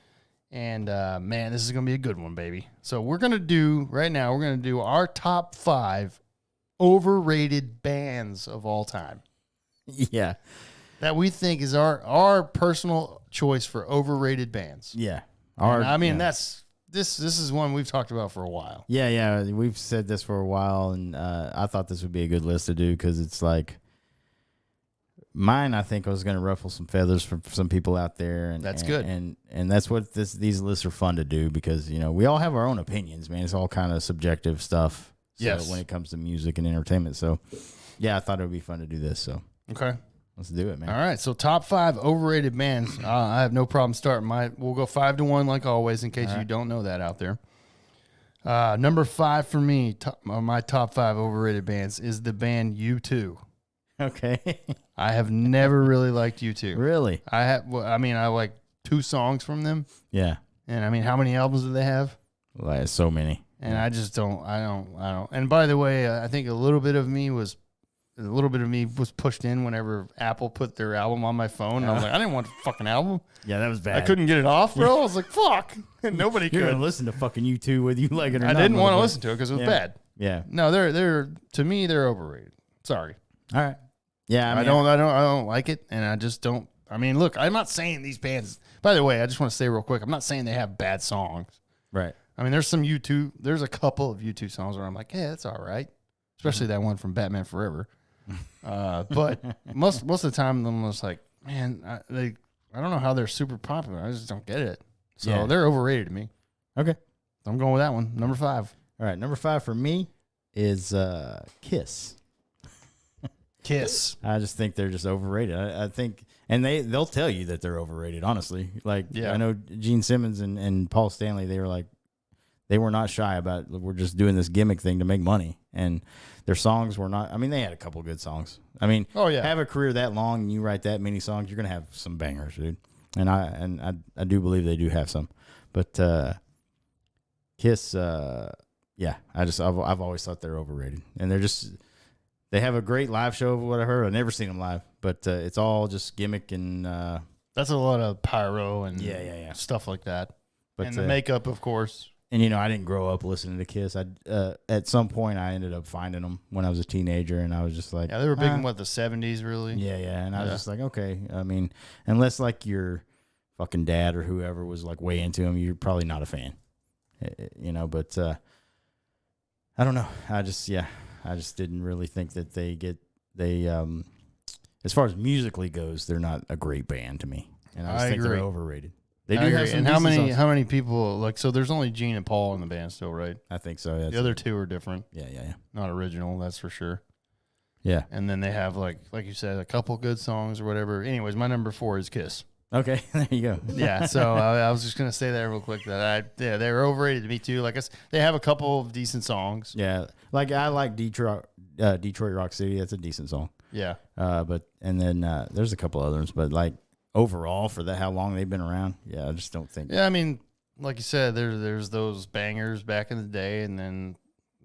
And, man, this is going to be a good one, baby. So we're going to do, right now, we're going to do our top 5 overrated bands of all time. Yeah. That we think is our personal choice for overrated bands. Yeah. This is one we've talked about for a while. Yeah. We've said this for a while, and I thought this would be a good list to do because it's like mine. I think I was going to ruffle some feathers for some people out there, and that's good. And that's what these lists are fun to do because we all have our own opinions, man. It's all kind of subjective stuff. So yes. When it comes to music and entertainment, so yeah, I thought it would be fun to do this. So okay. Let's do it, man. All right, so top 5 overrated bands. I have no problem starting. We'll go 5-1 like always, in case you don't know that out there. Number 5 for me, my top 5 overrated bands is the band U2. Okay. I have never really liked U2. Really? I like 2 songs from them. Yeah. And I mean, how many albums do they have? Like so many. And I just don't. And by the way, I think a little bit of me was pushed in whenever Apple put their album on my phone. And I was like, I didn't want the fucking album. Yeah, that was bad. I couldn't get it off, bro. I was like, fuck. And nobody You're could. gonna listen to fucking U2 whether you like it or not. I didn't want to listen to it because it was bad. Yeah. No, they're to me they're overrated. Sorry. All right. Yeah, I don't like it, and I just don't. I mean, look, I'm not saying these bands. By the way, I just want to say real quick, I'm not saying they have bad songs. Right. I mean, there's a couple of U2 songs where I'm like, hey, that's all right. Especially that one from Batman Forever. But most of the time, I'm just like, man, I don't know how they're super popular. I just don't get it. So they're overrated to me. Okay. I'm going with that one. Number 5. All right. Number 5 for me is Kiss. Kiss. I just think they're just overrated. I think, and they'll tell you that they're overrated. Honestly, like I know Gene Simmons and Paul Stanley. They were like, they were not shy about. We're just doing this gimmick thing to make money, and their songs were not. I mean, they had a couple good songs. I mean, have a career that long and you write that many songs, you're gonna have some bangers, dude. And I do believe they do have some, but Kiss, I've always thought they're overrated, and they have a great live show of what I heard. I've never seen them live, but it's all just gimmick and that's a lot of pyro and stuff like that. But and the makeup, of course. And I didn't grow up listening to Kiss. At some point I ended up finding them when I was a teenager, and I was just like, they were big in the 70s, really. Yeah, and I was just like, okay. I mean, unless like your fucking dad or whoever was like way into them, you're probably not a fan. But I don't know. I just didn't really think that they as far as musically goes, they're not a great band to me. And I just think agree. they're overrated. They do agree. have some and songs. how many people like, so there's only Gene and Paul in the band still, right? I think so. Yeah, the other 2 are different. Yeah. Not original, that's for sure. Yeah. And then they have like you said, a couple good songs or whatever. Anyways, my number 4 is Kiss. Okay, there you go. Yeah, so I was just gonna say that real quick that they're overrated to me too. Like they have a couple of decent songs. Yeah, like I like Detroit Rock City. That's a decent song. Yeah. And then there's a couple others, but like overall for how long they've been around, I just don't think. Yeah, I mean, like you said, there's those bangers back in the day, and then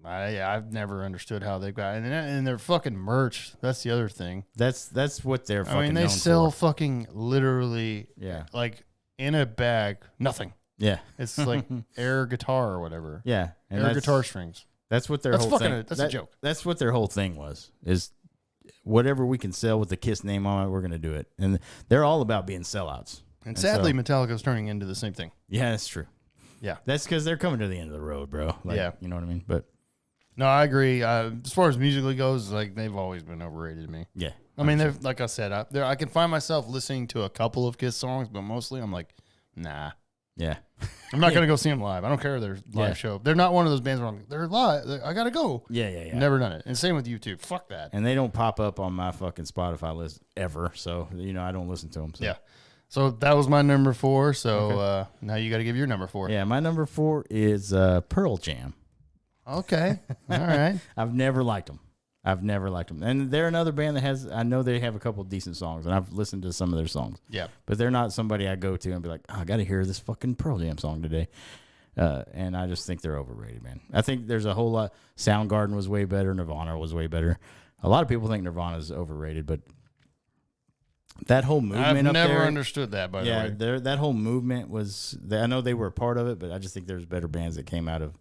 I've never understood how they've got and their fucking merch. That's the other thing. That's what they're fucking. I mean, they known sell for. fucking literally, like in a bag, nothing. Yeah, it's like air guitar or whatever. Yeah, and air guitar strings. That's what their whole thing. That's a joke. That's what their whole thing was. Is whatever we can sell with the Kiss name on it, we're gonna do it. And they're all about being sellouts. And sadly, Metallica's turning into the same thing. Yeah, that's true. Yeah, that's because they're coming to the end of the road, bro. Like, you know what I mean. But no, I agree. As far as musically goes, like they've always been overrated to me. Yeah, I mean, they're like I said, I can find myself listening to a couple of Kiss songs, but mostly I'm like, nah. Yeah, I'm not gonna go see them live. I don't care their live show. They're not one of those bands where I'm like, they're live. I gotta go. Yeah. Never done it. And same with YouTube. Fuck that. And they don't pop up on my fucking Spotify list ever. So I don't listen to them. So. Yeah. So that was my number 4. So now you got to give your number 4. Yeah, my number 4 is Pearl Jam. Okay. All right. I've never liked them. And they're another band that I know they have a couple of decent songs, and I've listened to some of their songs. Yeah. But they're not somebody I go to and be like, I got to hear this fucking Pearl Jam song today. And I just think they're overrated, man. I think there's a whole lot. Soundgarden was way better. Nirvana was way better. A lot of people think Nirvana is overrated, but that whole movement I've never there, understood that, by the way. yeah, that whole movement was. I know they were a part of it, but I just think there's better bands that came out of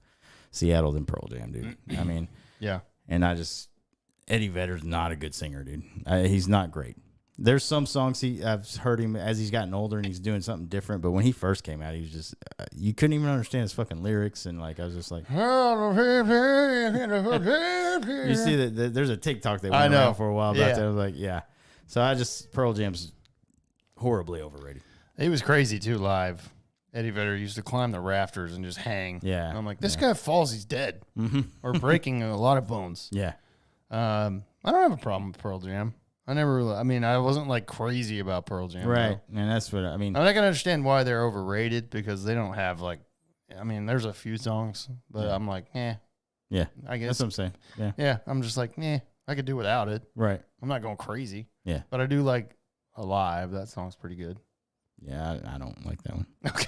Seattle than Pearl Jam, dude. I mean, Yeah. and Eddie Vedder's not a good singer, dude. He's not great. There's some songs I've heard him as he's gotten older and he's doing something different. But when he first came out, he was just you couldn't even understand his fucking lyrics, and like I was just like, you see that there's a TikTok that went around for a while about that. I was like, yeah. So Pearl Jam's horribly overrated. He was crazy too live. Eddie Vedder used to climb the rafters and just hang. Yeah. And I'm like, this guy falls, he's dead. Mm-hmm. Or breaking a lot of bones. Yeah. I don't have a problem with Pearl Jam. I wasn't like crazy about Pearl Jam. Right. Though. And that's what I mean. I'm not going to understand why they're overrated because they don't have there's a few songs, but I'm like, Yeah. I guess. That's what I'm saying. Yeah. Yeah. I'm just like, I could do without it. Right. I'm not going crazy. Yeah. But I do like Alive. That song's pretty good. Yeah. I don't like that one. Okay.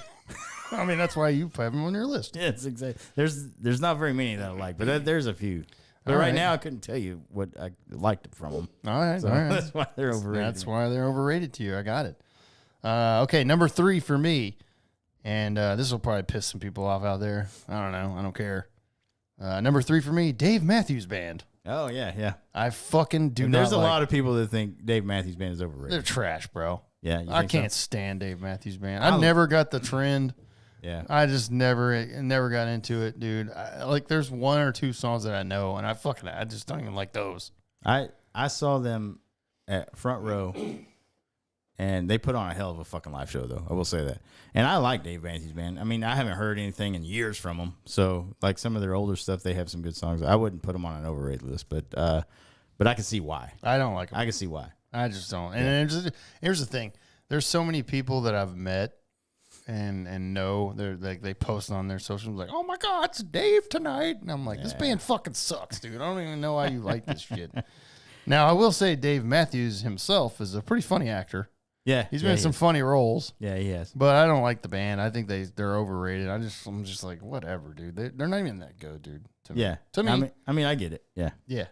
I mean, that's why you have them on your list. Yeah, it's exactly. There's not very many that I like, but there's a few. But All right right. now, I couldn't tell you what I liked from them. All right. So all right. that's why they're overrated. That's why they're overrated to you. I got it. Okay, number 3 for me, and this will probably piss some people off out there. I don't know. I don't care. Number 3 for me, Dave Matthews Band. Oh yeah, yeah. I fucking do not. There's a lot of people that think Dave Matthews Band is overrated. They're trash, bro. Yeah, you I think so? can't stand Dave Matthews Band. I never got the trend. Yeah, I just never got into it, dude. There's 1 or 2 songs that I know, and I just don't even like those. I saw them at Front Row, and they put on a hell of a fucking live show, though. I will say that. And I like Dave Matthews Band. I mean, I haven't heard anything in years from them. So, like some of their older stuff, they have some good songs. I wouldn't put them on an overrated list, but I can see why. I don't like them. I can see why. I just don't. And here's the thing: there's so many people that I've met and know they post on their socials like, "Oh my God, it's Dave tonight," and I'm like, "This band fucking sucks, dude. I don't even know why you like this shit." Now, I will say Dave Matthews himself is a pretty funny actor. Yeah, He's been in some funny roles. Yeah, he has. But I don't like the band. I think they're overrated. I'm just like, whatever, dude. They're not even that good, dude. To me. Yeah, To me. I mean, I get it. Yeah, Yeah.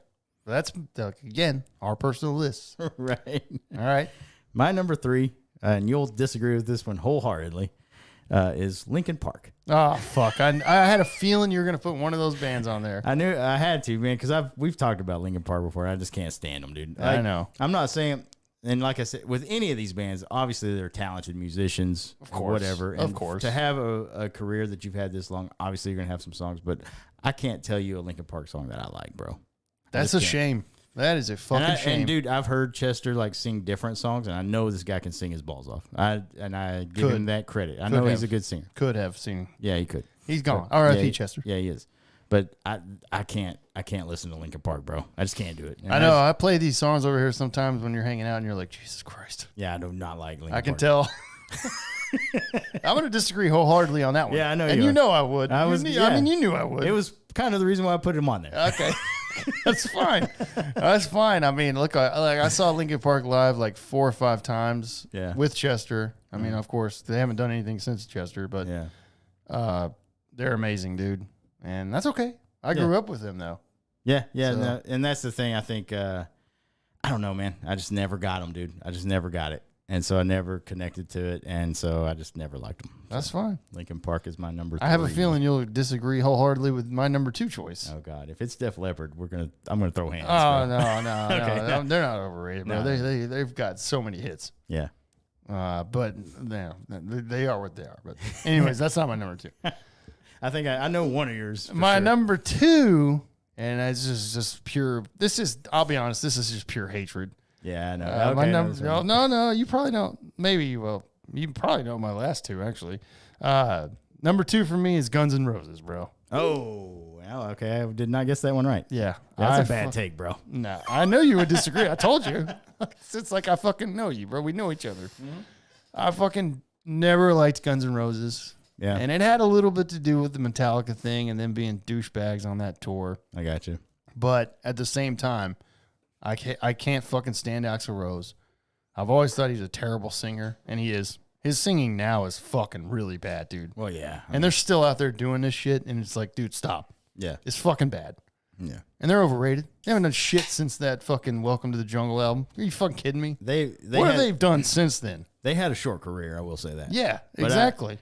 That's again our personal list. right. All right. My number 3, and you'll disagree with this one wholeheartedly, is Linkin Park. Oh fuck! I had a feeling you were gonna put one of those bands on there. I knew I had to, man, because we've talked about Linkin Park before. I just can't stand them, dude. I know. I'm not saying, and like I said, with any of these bands, obviously they're talented musicians, Of or course. whatever. Of And course. to have a career that you've had this long, obviously you're gonna have some songs, but I can't tell you a Linkin Park song that I like, bro. That's just a can't. shame. That is a fucking shame. And dude, I've heard Chester sing different songs, and I know this guy can sing his balls off. I give him that credit. I know he's a good singer. Could have seen. Yeah, he could. He's gone. But, R.I.P. yeah, Chester. Yeah, he is. But I can't listen to Linkin Park, bro. I just can't do it. And I know. I play these songs over here sometimes when you're hanging out and you're like, Jesus Christ. Yeah, I do not like Linkin I can Park. tell. I'm going to disagree wholeheartedly on that one. Yeah, I know and you you are. know I would. I mean, you knew I would. It was kind of the reason why I put him on there. Okay. That's fine. That's fine. I mean, look, I saw Linkin Park live like 4 or 5 times with Chester. I mean, of course, they haven't done anything since Chester, but Yeah. they're amazing, dude. And that's okay. I grew up with them, though. Yeah, yeah. So- And that's the thing. I think, I don't know, man. I just never got them, dude. I just never got it. And so I never connected to it. And so I just never liked them. That's fine. Linkin Park is my number 3. I have a feeling you'll disagree wholeheartedly with my number 2 choice. Oh God! If it's Def Leppard, I'm gonna throw hands. Oh, bro. no. Okay. They're not overrated, bro. No. They've got so many hits. Yeah. But they are what they are. But anyways, that's not my number 2. I think I know one of yours. for My sure. number 2, and it's just pure. I'll be honest. This is just pure hatred. Yeah, I know. My Okay, number. No. You probably don't. Maybe you will. You probably know my last 2 actually. Number 2 for me is Guns N' Roses, bro. Oh, well, okay. I did not guess that one right. Yeah, That's a bad take, bro. No, I know you would disagree. I told you. It's like I fucking know you, bro. We know each other. I fucking never liked Guns N' Roses. Yeah, And it had a little bit to do with the Metallica thing and them being douchebags on that tour. I got you. But at the same time, I can't fucking stand Axl Rose. I've always thought he's a terrible singer, and he is. His singing now is fucking really bad, dude. Well, yeah. And they're still out there doing this shit, and it's like, dude, stop. Yeah. It's fucking bad. Yeah. And they're overrated. They haven't done shit since that fucking Welcome to the Jungle album. Are you fucking kidding me? What have they done since then? They had a short career, I will say that. Yeah, But exactly.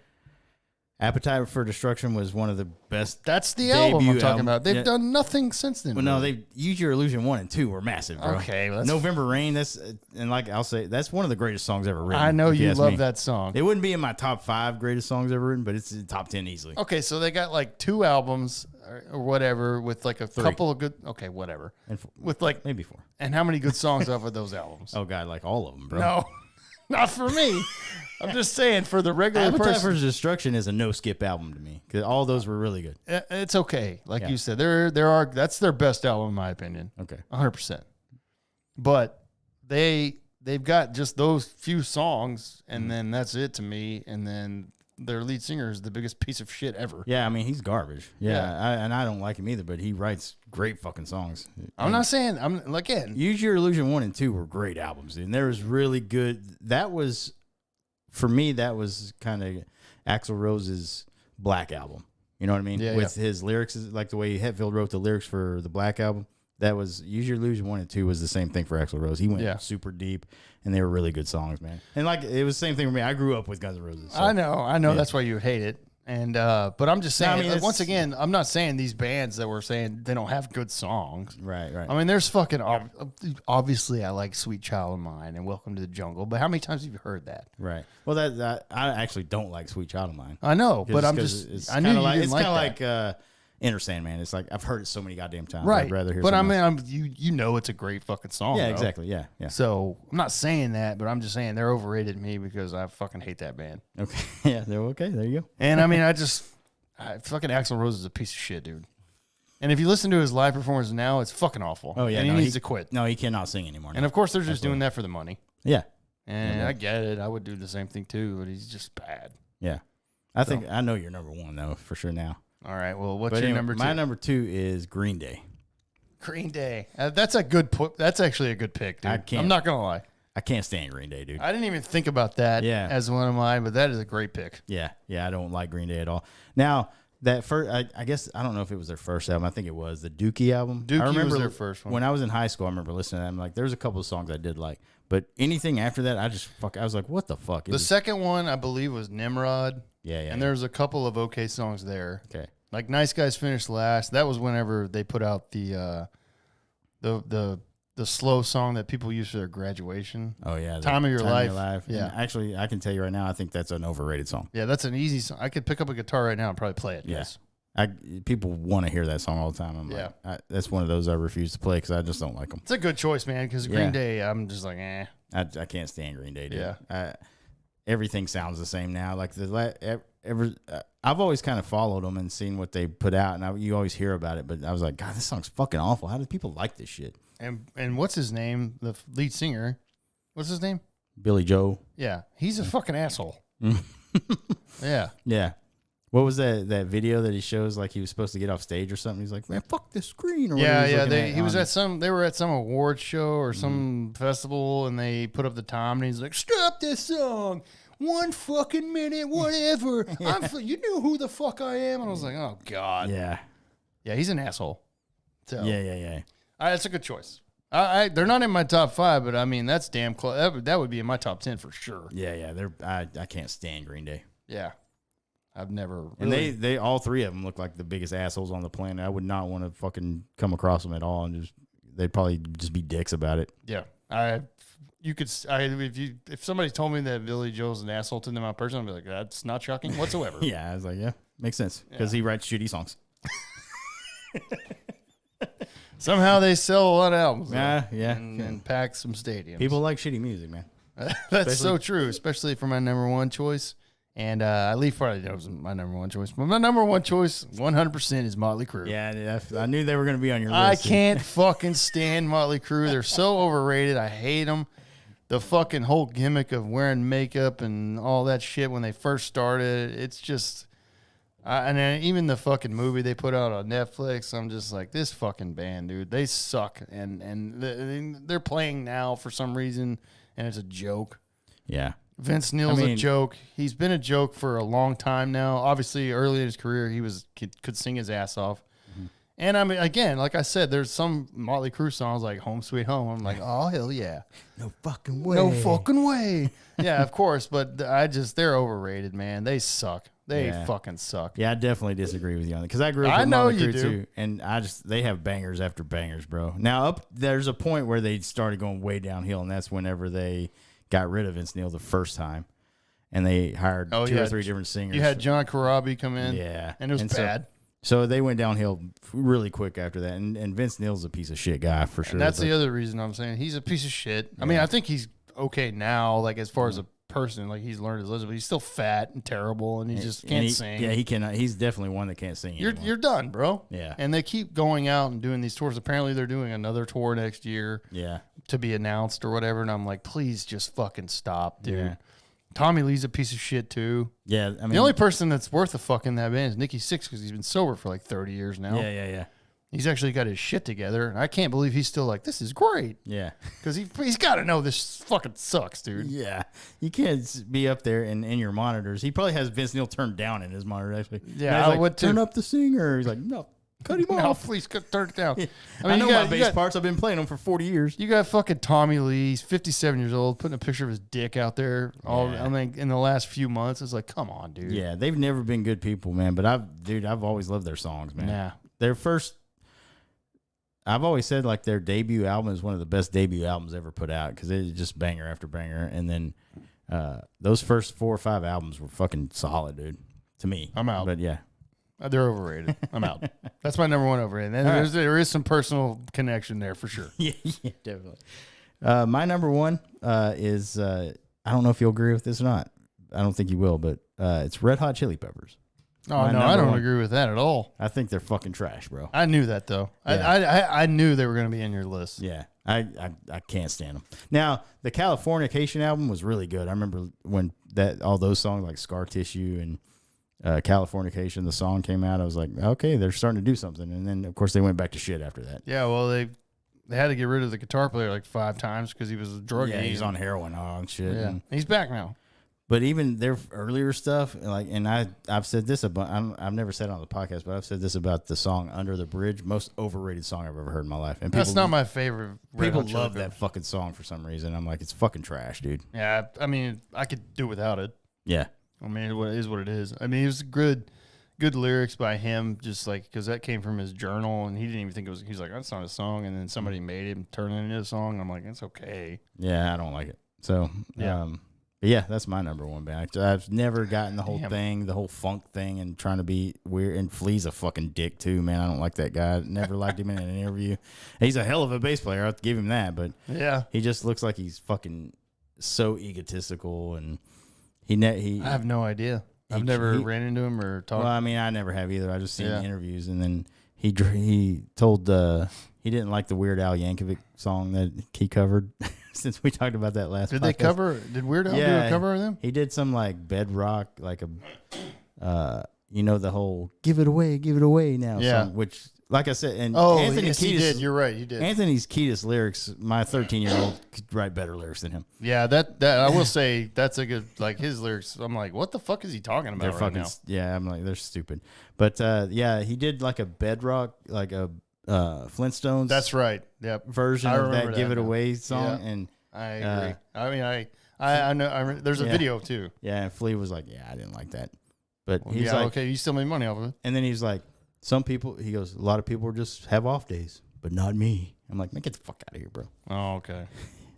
Appetite for Destruction was one of the best. That's the album I'm debut talking album. about. They've Yeah. done nothing since then. But no, really. they Use Your Illusion 1 and 2 were massive, bro. Okay, well, that's- November Rain, and like I'll say, that's one of the greatest songs ever written. I know if you ask love me. that song. It wouldn't be in my top 5 greatest songs ever written, but it's in top 10 easily. Okay, so they got like 2 albums or whatever with like a couple of good. Okay, whatever. And With like, maybe 4. and how many good songs off of those albums? Oh God, like all of them, bro. No, not for me. I'm just saying for the regular Appetite person. for Destruction is a no skip album to me because all those were really good. It's okay. Like Yeah. you said, that's their best album in my opinion. Okay. 100%. But they've got just those few songs, and then that's it to me. And then their lead singer is the biggest piece of shit ever. Yeah, I mean he's garbage. Yeah, Yeah. and I don't like him either, but he writes great fucking songs. I'm not saying again. Use Your Illusion 1 and 2 were great albums, dude. And there was really good. That was, for me, that was kind of Axl Rose's Black album. You know what I mean? Yeah, With his lyrics, like the way Hetfield wrote the lyrics for the Black album. That was Use Your Illusion 1 and 2 was the same thing for Axl Rose. He went super deep, and they were really good songs, man. And like it was the same thing for me. I grew up with Guns N' Roses. So. I know. Yeah. That's why you would hate it. And but I'm just saying. No, I mean, once again, I'm not saying these bands that we're saying they don't have good songs. Right. I mean, there's fucking obviously I like Sweet Child of Mine and Welcome to the Jungle, but how many times have you heard that? Right. Well, that I actually don't like Sweet Child of Mine. I know, but I'm It's just I knew you like, didn't it's like kind that. of like Enter Sandman. It's like I've heard it so many goddamn times. Right. I'd rather hear. But I something mean, else. you know it's a great fucking song. Yeah, though. exactly. Yeah. So I'm not saying that, but I'm just saying they're overrated to me because I fucking hate that band. Okay. Yeah. They're okay. There you go. And I mean, fucking Axl Rose is a piece of shit, dude. And if you listen to his live performance now, it's fucking awful. Oh yeah. and he no, needs to quit. No, he cannot sing anymore. And now. of course, they're just doing that for the money. Yeah. And Yeah. I get it. I would do the same thing too, but he's just bad. Yeah. I think I know you're number 1 though for sure now. All right. Well, what's But your anyway, number 2? My number 2 is Green Day. Green Day. That's a good. That's actually a good pick, dude. I can't- I'm not gonna lie. I can't stand Green Day, dude. I didn't even think about that Yeah. as one of mine, but that is a great pick. Yeah, I don't like Green Day at all. Now that first, I guess I don't know if it was their first album. I think it was the Dookie album. Dookie I remember was their first one. When I was in high school, I remember listening to them. Like, there's a couple of songs I did like, but anything after that, I was like, what the fuck? The second one, I believe, was Nimrod. Yeah. And there's a couple of okay songs there. Okay. Like Nice Guys finished last. That was whenever they put out the slow song that people use for their graduation. Oh yeah, Time of Your Life. Yeah, Yeah. actually, I can tell you right now, I think that's an overrated song. Yeah, that's an easy song. I could pick up a guitar right now and probably play it. Yeah. Yes. People want to hear that song all the time. I'm like, that's one of those I refuse to play because I just don't like them. It's a good choice, man, because Yeah. Green Day, I'm just like, eh. I can't stand Green Day, dude. Yeah. Everything sounds the same now. Like I've always kind of followed them and seen what they put out, and you always hear about it. But I was like, God, this song's fucking awful. How do people like this shit? And what's his name? The lead singer. What's his name? Billy Joe. Yeah, he's a fucking asshole. Yeah. Yeah. What was that video that he shows like he was supposed to get off stage or something? He's like, man, fuck this screen. Or Yeah, whatever yeah. he's He was on- they were at some award show or Mm-hmm. some festival, and they put up the time, and he's like, "Stop this song, 1 fucking minute, whatever." You knew who the fuck I am, and I was like, "Oh God." Yeah. Yeah, he's an asshole. So Yeah. that's a good choice. They're not in my top 5, but I mean that's damn close. That would be in my top 10 for sure. Yeah. I can't stand Green Day. Yeah, I've never. And Really, they all 3 of them look like the biggest assholes on the planet. I would not want to fucking come across them at all, and they'd probably just be dicks about it. yeah. If somebody told me that Billy Joe's an asshole to them in person, I'd be like, that's not shocking whatsoever. Yeah, I was like, yeah, makes sense because he writes shitty songs. Somehow they sell a lot of albums. though, Yeah. and pack some stadiums. People like shitty music, man. That's so true, especially for my number 1 choice. And Leaf probably knows my number 1 choice. But my number 1 choice, 100%, is Motley Crue. Yeah, I knew they were going to be on your list. I can't fucking stand Motley Crue. They're so overrated. I hate them. The fucking whole gimmick of wearing makeup and all that shit when they first started, it's just... and then even the fucking movie they put out on Netflix, I'm just like, this fucking band, dude, they suck. And they're playing now for some reason, and it's a joke. Yeah. Vince Neil's I a mean- joke. He's been a joke for a long time now. Obviously, early in his career, he could sing his ass off. And I mean, again, like I said, there's some Motley Crue songs like "Home Sweet Home." I'm like, oh hell yeah, No fucking way. no fucking way. Yeah, of course, but they're overrated, man. They suck. They Yeah. fucking suck. Yeah, I definitely disagree with you on that because I grew up I with know Motley you Crue do. too, and they have bangers after bangers, bro. Now there's a point where they started going way downhill, and that's whenever they got rid of Vince Neil the first time, and they hired two or three different singers. You had John Corabi come in, yeah, and it was bad. So they went downhill really quick after that, and Vince Neil's a piece of shit guy for sure. And that's the other reason I'm saying he's a piece of shit. I mean, I think he's okay now, like as far as a person, like he's learned his lesson, but he's still fat and terrible, and he just can't sing. Yeah, he cannot. He's definitely one that can't sing. You're done, bro. Yeah. And they keep going out and doing these tours. Apparently, they're doing another tour next year Yeah. to be announced or whatever. And I'm like, please just fucking stop, dude. Yeah. Tommy Lee's a piece of shit too. Yeah. I mean, The only person that's worth a fuck in that band is Nikki Sixx because he's been sober for like 30 years now. Yeah. He's actually got his shit together, and I can't believe he's still like, this is great. Yeah. Because he's got to know this fucking sucks, dude. Yeah. You can't be up there and in your monitors. He probably has Vince Neil turned down in his monitor, actually. Yeah, And he's I like, would too. turn up the singer. He's like, no, cut him No, off. please turn it down. I know my you bass got, parts. I've been playing them for 40 years. You got fucking Tommy Lee. He's 57 years old, putting a picture of his dick out there. I mean, in the last few months, it's like, come on, dude. Yeah, they've never been good people, man. But I've always loved their songs, man. Nah. Their first, I've always said like their debut album is one of the best debut albums ever put out because it's just banger after banger. And then those first 4 or 5 albums were fucking solid, dude. To me, I'm out. But yeah, They're overrated. I'm out. That's my number one overrated. And there is some personal connection there for sure. yeah, definitely. My number one is I don't know if you'll agree with this or not. I don't think you will, but it's Red Hot Chili Peppers. Oh, My no, I number don't one. agree with that at all. I think they're fucking trash, bro. I knew that, though. Yeah. I knew they were going to be in your list. Yeah, I can't stand them. Now, the Californication album was really good. I remember when all those songs like Scar Tissue and Californication, the song came out. I was like, okay, they're starting to do something. And then, of course, they went back to shit after that. Yeah, well, they had to get rid of the guitar player like 5 times because he was a drug Yeah, addict. he's on heroin and shit. Yeah, And- he's back now. But even their earlier stuff, like, and I've said this about, I've never said it on the podcast, but I've said this about the song "Under the Bridge," most overrated song I've ever heard in my life. And That's not my favorite. Red people Hot Chili love that Peppers. fucking song for some reason. I'm like, it's fucking trash, dude. Yeah, I mean, I could do without it. Yeah, I mean, it is what it is. I mean, it was good lyrics by him, just like because that came from his journal, and he didn't even think it was. He's like, that's not a song, and then somebody made him turn it into a song. I'm like, it's okay. yeah, I don't like it. So, Yeah. but yeah, that's my number one band. I've never gotten the whole Damn. thing, the whole funk thing, and trying to be weird. And Flea's a fucking dick too, man. I don't like that guy. Never liked him in an interview. He's a hell of a bass player. I have to give him that, but Yeah, he just looks like he's fucking so egotistical, and he I have no idea. I've he- never he- ran into him or talked. well, I mean, I never have either. I just seen Yeah. interviews, and then he told he didn't like the Weird Al Yankovic song that he covered. Since we talked about that last, Did they podcast. cover? Did Weird Al do Yeah. a cover of them? He did some like bedrock, like the whole "give it away now" Yeah. song, which, like I said, and Oh, Anthony yes, Kiedis, he did. You're right. He did. Anthony's Kiedis lyrics. My 13-year-old could write better lyrics than him. Yeah, that I will say that's a good like his lyrics. I'm like, what the fuck is he talking about They're right fucking now? yeah. I'm like, they're stupid. But yeah, he did like a bedrock, like a Flintstones. That's right. Yep. version I of remember that "Give that It now. Away" song, Yeah. and I agree. I mean, I know. There's a Yeah. video too. yeah, and Flea was like, "Yeah, I didn't like that," but Well, he's yeah, like, okay, you still made money off of it. and then he's like, "Some people," he goes, "a lot of people just have off days, but not me." I'm like, "Man, get the fuck out of here, bro." Oh, okay.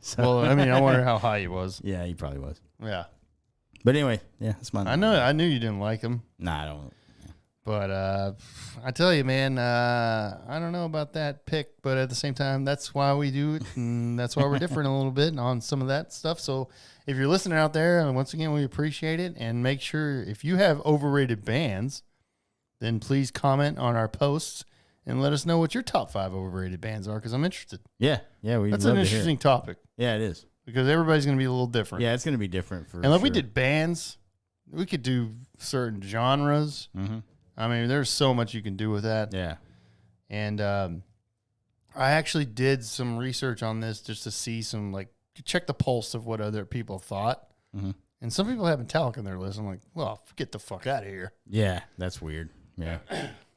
So, Well, I mean, I wonder how high he was. yeah, he probably was. Yeah, But anyway, yeah, that's my. I knew you didn't like him, Nah, I don't. but I tell you, man, I don't know about that pick, but at the same time, that's why we do it, and that's why we're different a little bit on some of that stuff. So if you're listening out there, and once again, we appreciate it, and make sure if you have overrated bands, then please comment on our posts and let us know what your top 5 overrated bands are, because I'm interested. Yeah, we. That's love an to hear it. interesting topic Yeah, it is. because everybody's going to be a little different. Yeah, it's gonna be different for. And if we sure. did bands, we could do certain genres. Mm-hmm. I mean, there's so much you can do with that. Yeah. And I actually did some research on this just to see some, like, check the pulse of what other people thought. Mm-hmm. And some people have Metallica on their list. I'm like, well, get the fuck out of here. Yeah, that's weird. Yeah.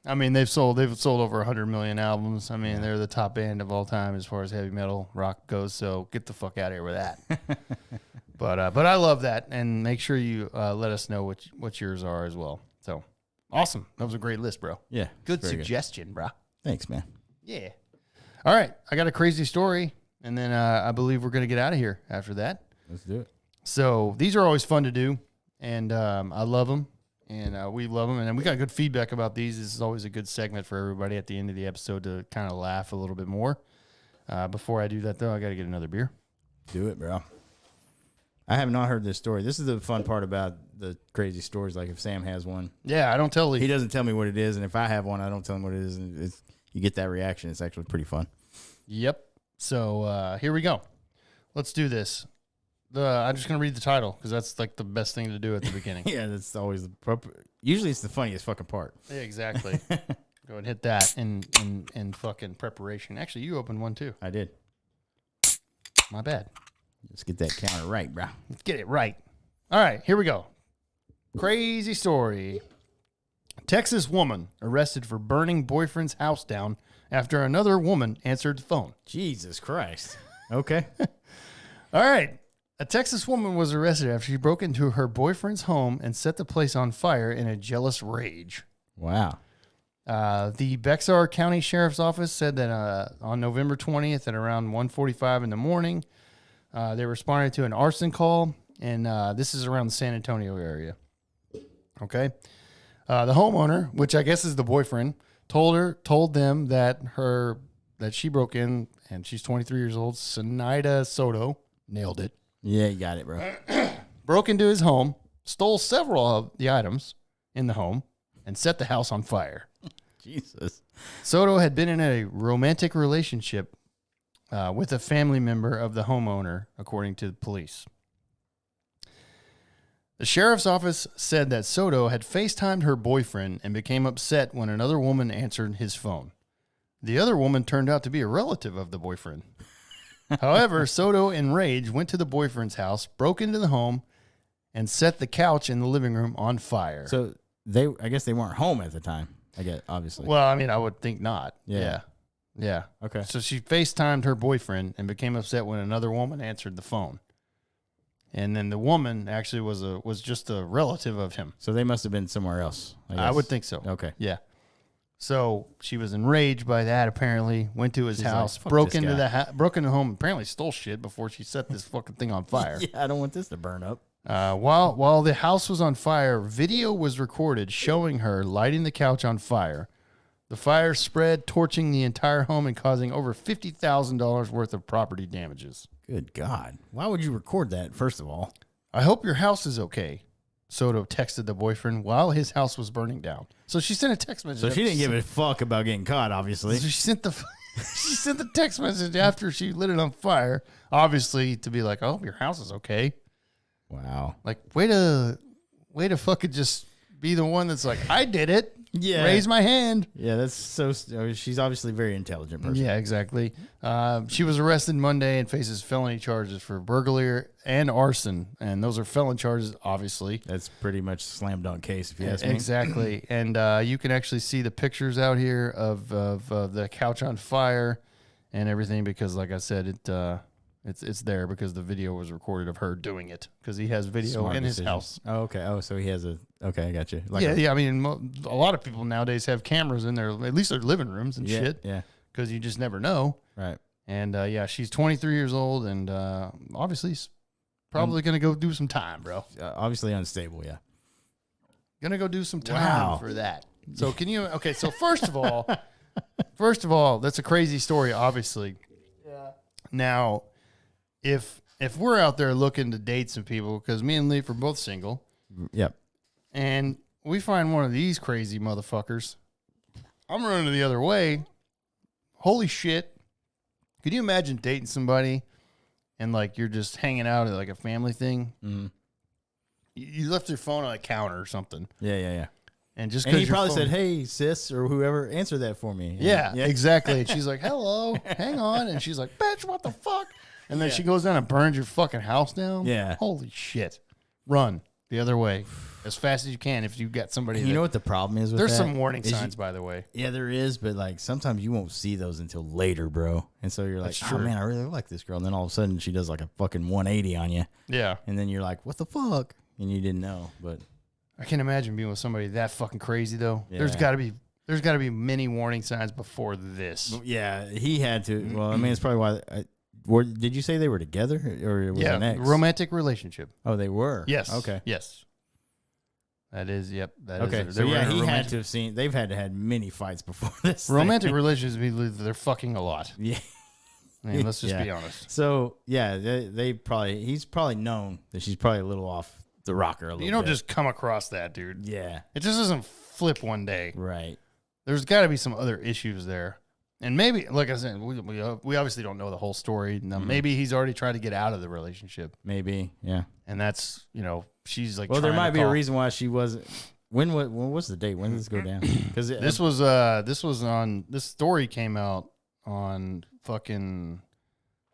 I mean, they've sold over 100 million albums. I mean, they're the top band of all time as far as heavy metal rock goes. So get the fuck out of here with that. But I love that, and make sure you let us know what yours are as well. So awesome, that was a great list, bro. Yeah. Good suggestion, bro. Thanks, man. Yeah. All right, I got a crazy story, and then I believe we're gonna get out of here after that. Let's do it. So these are always fun to do, and I love them, and we love them, and we got good feedback about these. This is always a good segment for everybody at the end of the episode to kind of laugh a little bit more. Before I do that, though, I got to get another beer. Do it, bro. I have not heard this story. This is the fun part about the crazy stories. Like if Sam has one, Yeah, I don't tell he Lee. doesn't tell me what it is, and if I have one, I don't tell him what it is, and you get that reaction. It's actually pretty fun. Yep. So here we go. Let's do this. I'm just gonna read the title because that's like the best thing to do at the beginning. Yeah, that's always the usually it's the funniest fucking part. Yeah, exactly. Go ahead and hit that in fucking preparation. Actually, you opened one too. I did. My bad. Let's get that counter right, bro. Let's get it right. All right, here we go. Crazy story. Texas woman arrested for burning boyfriend's house down after another woman answered the phone. Jesus Christ. Okay. All right. A Texas woman was arrested after she broke into her boyfriend's home and set the place on fire in a jealous rage. Wow. The Bexar County Sheriff's Office said that on November 20th at around 1:45 in the morning, they responded to an arson call, and this is around the San Antonio area. Okay. The homeowner, which I guess is the boyfriend, told them that she broke in, and she's 23 years old, Sinaida Soto, nailed it, Yeah, you got it, bro. broke into his home, stole several of the items in the home, and set the house on fire. Jesus. Soto had been in a romantic relationship with a family member of the homeowner, according to the police. The sheriff's office said that Soto had FaceTimed her boyfriend and became upset when another woman answered his phone. The other woman turned out to be a relative of the boyfriend. However, Soto, enraged, went to the boyfriend's house, broke into the home, and set the couch in the living room on fire. So I guess they weren't home at the time. I guess, obviously. Well, I mean, I would think not. Yeah. Yeah. Okay. So she FaceTimed her boyfriend and became upset when another woman answered the phone. And then the woman actually was just a relative of him. So they must have been somewhere else. I would think so. Okay. Yeah. So she was enraged by that. Apparently, went to his She's house, like, "Fuck broke this into guy." broke into the home. Apparently, stole shit before she set this fucking thing on fire. Yeah, I don't want this to burn up. While the house was on fire, video was recorded showing her lighting the couch on fire. The fire spread, torching the entire home and causing over $50,000 worth of property damages. Good God. Why would you record that, first of all? I hope your house is okay, Soto texted the boyfriend while his house was burning down. So she sent a text message. So she didn't give a fuck about getting caught, obviously. So she sent the text message after she lit it on fire, obviously to be like, I hope your house is okay. Wow. Like, way to fucking just be the one that's like, I did it. Yeah. Raise my hand. Yeah, that's so. She's obviously a very intelligent person. Yeah, exactly. She was arrested Monday and faces felony charges for burglary and arson. And those are felon charges, obviously. That's pretty much a slam dunk case, if you ask me. Exactly. And you can actually see the pictures out here of the couch on fire and everything because, like I said, it's there because the video was recorded of her doing it because he has video Smart in his decision. house. Oh, okay. Oh, so he has a. Okay, I got you. Yeah. I mean, a lot of people nowadays have cameras in their, at least their living rooms and shit. Yeah. Because you just never know. Right. And she's 23 years old and obviously probably going to go do some time, bro. Obviously unstable. Yeah. Going to go do some time Wow. for that. So can you, okay, so first of all, that's a crazy story, obviously. Yeah. Now, if we're out there looking to date some people, because me and Leaf are both single, Yep. and we find one of these crazy motherfuckers, I'm running the other way. Holy shit. Could you imagine dating somebody and like you're just hanging out at like a family thing? Mm-hmm. You left your phone on a counter or something. Yeah. And just And he because probably said, "Hey, sis," or whoever, answer that for me. And- yeah, exactly. And she's like, hello, hang on. And she's like, bitch, what the fuck? And then she goes down and burns your fucking house down. Yeah. Holy shit. run the other way as fast as you can if you got somebody. You know what the problem is with there's that? some warning Is signs, by the way. Yeah, there is, but like sometimes you won't see those until later, bro. And so you're like, That's oh true. man, I really like this girl. And then all of a sudden she does like a fucking 180 on you. Yeah. And then you're like, what the fuck? And you didn't know. But I can't imagine being with somebody that fucking crazy though. There's Yeah. got to be many warning signs before this. yeah, he had to. Well, I mean, it's probably why. Did you say they were together or it was an Yeah, ex? romantic relationship. Oh, they were. Yes. Okay. Yes. That is. Yep. That is. Okay. They So were yeah, in a he had romantic- to have seen. They've had to had many fights before this. romantic thing. relationships. They're fucking a lot. Yeah. I mean, let's just Yeah. be honest. So yeah, he's probably known that she's probably a little off the rocker a little. You don't bit. just come across that, dude. Yeah. It just doesn't flip one day. Right. There's got to be some other issues there. And maybe, like I said, we obviously don't know the whole story. Now, maybe he's already tried to get out of the relationship. Maybe. Yeah. And that's, she's like, Well, there trying might to be a call- reason why she wasn't. When was the date? When did this go down? Because This story came out on fucking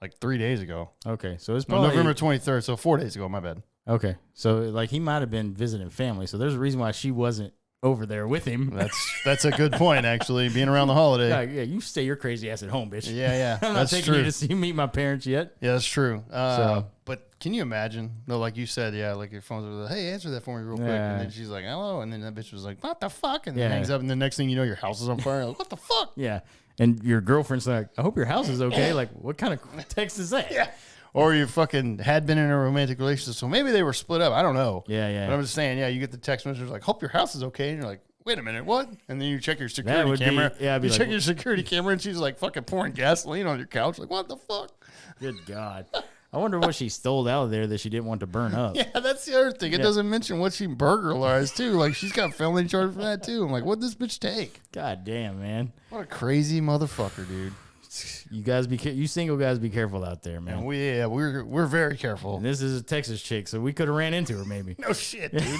like 3 days ago. okay. So it's No, probably November 23rd. So 4 days ago, my bad. Okay. So like he might have been visiting family. So there's a reason why she wasn't over there with him. That's a good point, actually, being around the holiday. Yeah, you stay your crazy ass at home, bitch. Yeah, I'm not that's taking true. you to see meet my parents yet. Yeah, that's true. So- But can you imagine? No, like you said, yeah, like your phone's like, hey, answer that for me real quick. Yeah. And then she's like, hello. And then that bitch was like, what the fuck? And then Yeah. hangs up. And the next thing you know, your house is on fire. Like, what the fuck? Yeah. And your girlfriend's like, I hope your house is okay. Like, what kind of text is that? Yeah. Or you fucking had been in a romantic relationship. So maybe they were split up. I don't know. Yeah, yeah. But I'm just saying, yeah, you get the text message like, hope your house is okay. And you're like, wait a minute, what? And then you check your security would be- camera. yeah, I'd be you like, check your security camera and she's like fucking pouring gasoline on your couch. Like, what the fuck? Good God. I wonder what she stole out of there that she didn't want to burn up. Yeah, that's the other thing. It Yeah. doesn't mention what she burglarized too. Like she's got felony charge for that too. I'm like, what'd this bitch take? God damn, man. What a crazy motherfucker, dude. You guys you single guys be careful out there, man. And we're very careful. And this is a Texas chick, so we could have ran into her maybe. No shit, dude.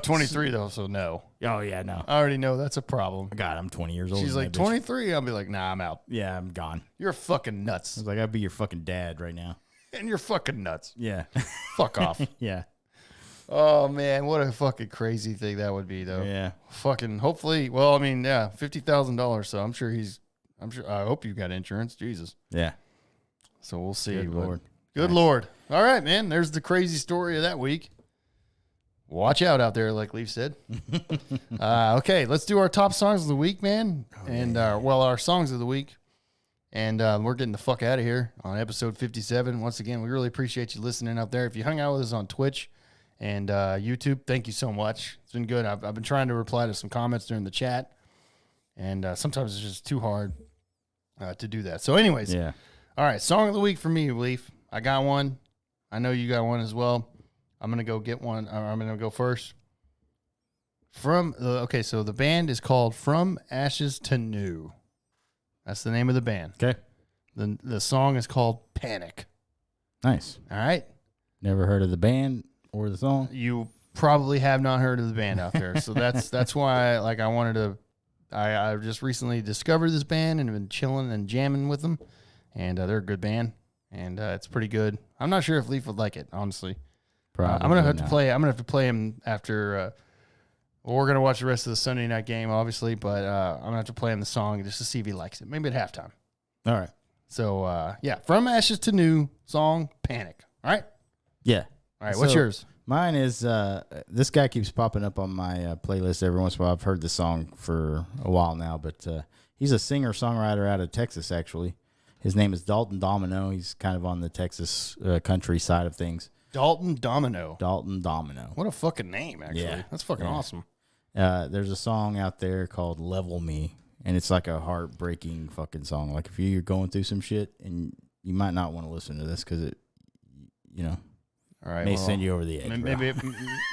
23 though, so no. Oh yeah, no. I already know that's a problem. God, I'm 20 years old. She's like 23. I'll be like, nah, I'm out. Yeah, I'm gone. You're fucking I nuts, was like, I'd be your fucking dad right now. and you're fucking nuts. Yeah. Fuck off. Yeah. Oh man, what a fucking crazy thing that would be though. Yeah. Fucking hopefully. Well, I mean, yeah, $50,000. So I'm sure I hope you got insurance. Jesus. Yeah. So we'll see. Good but- Lord. Good Nice. Lord. All right, man. There's the crazy story of that week. Watch out out there, like Leaf said. Okay, let's do our top songs of the week, man. Our songs of the week. And we're getting the fuck out of here on episode 57. Once again, we really appreciate you listening out there. If you hung out with us on Twitch and YouTube, thank you so much. It's been good. I've been trying to reply to some comments during the chat. And sometimes it's just too hard to do that. So anyways, Yeah. all right, song of the week for me, Leaf. I got one. I know you got one as well. I'm gonna go get one. I'm gonna go first. So the band is called From Ashes to New. That's the name of the band. Okay. The song is called Panic. Nice. All right. Never heard of the band or the song. You probably have not heard of the band out there, so that's why I wanted to. I just recently discovered this band and have been chilling and jamming with them, and they're a good band, and it's pretty good. I'm not sure if Leaf would like it, honestly. Probably I'm gonna have to not. play. I'm gonna have to play him after. We're gonna watch the rest of the Sunday night game, obviously, but I'm gonna have to play him the song just to see if he likes it. Maybe at halftime. All right. So yeah, From Ashes to New song Panic. All right. Yeah. All right. What's So- yours? Mine is this guy keeps popping up on my playlist every once in a while. I've heard the song for a while now, but he's a singer-songwriter out of Texas, actually. His name is Dalton Domino. He's kind of on the Texas country side of things. Dalton Domino. Dalton Domino. What a fucking name, actually. Yeah. That's fucking Yeah. awesome. There's a song out there called Level Me, and it's like a heartbreaking fucking song. Like if you're going through some shit, and you might not want to listen to this because it, All right. may well, send you over the edge. bro.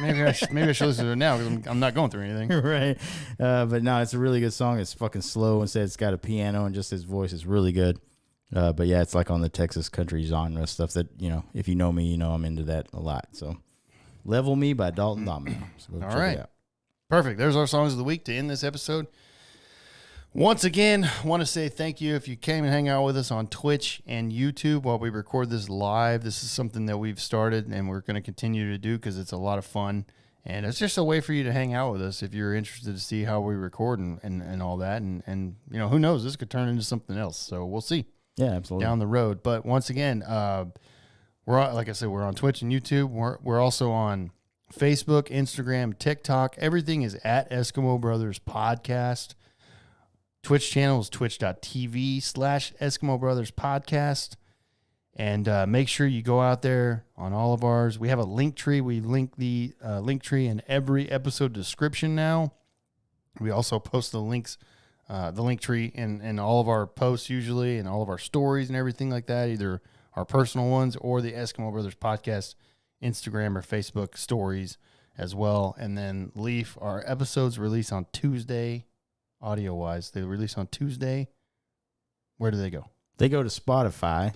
maybe I should listen to it now because I'm not going through anything. right. But no, it's a really good song. It's fucking slow. Instead, it's got a piano and just his voice is really good. But yeah, it's like on the Texas country genre stuff that, if you know me, I'm into that a lot. So Level Me by Dalton Domino. So go All check right. it out. Perfect. There's our songs of the week to end this episode. Once again, want to say thank you if you came and hang out with us on Twitch and YouTube while we record this live. This is something that we've started and we're going to continue to do because it's a lot of fun. And it's just a way for you to hang out with us if you're interested to see how we record and all that. And you know, who knows? This could turn into something else. So we'll see. Yeah, absolutely. Down the road. But once again, we're on, like I said, we're on Twitch and YouTube. We're also on Facebook, Instagram, TikTok. Everything is at Eskimo Brothers Podcast. Twitch channel is twitch.tv/Eskimo Brothers Podcast. And make sure you go out there on all of ours. We have a link tree. We link the link tree in every episode description now. We also post the links, the link tree in all of our posts usually and all of our stories and everything like that, either our personal ones or the Eskimo Brothers Podcast Instagram or Facebook stories as well. And then Leaf, our episodes release on Tuesday. Audio-wise, they release on Tuesday. Where do they go? They go to Spotify,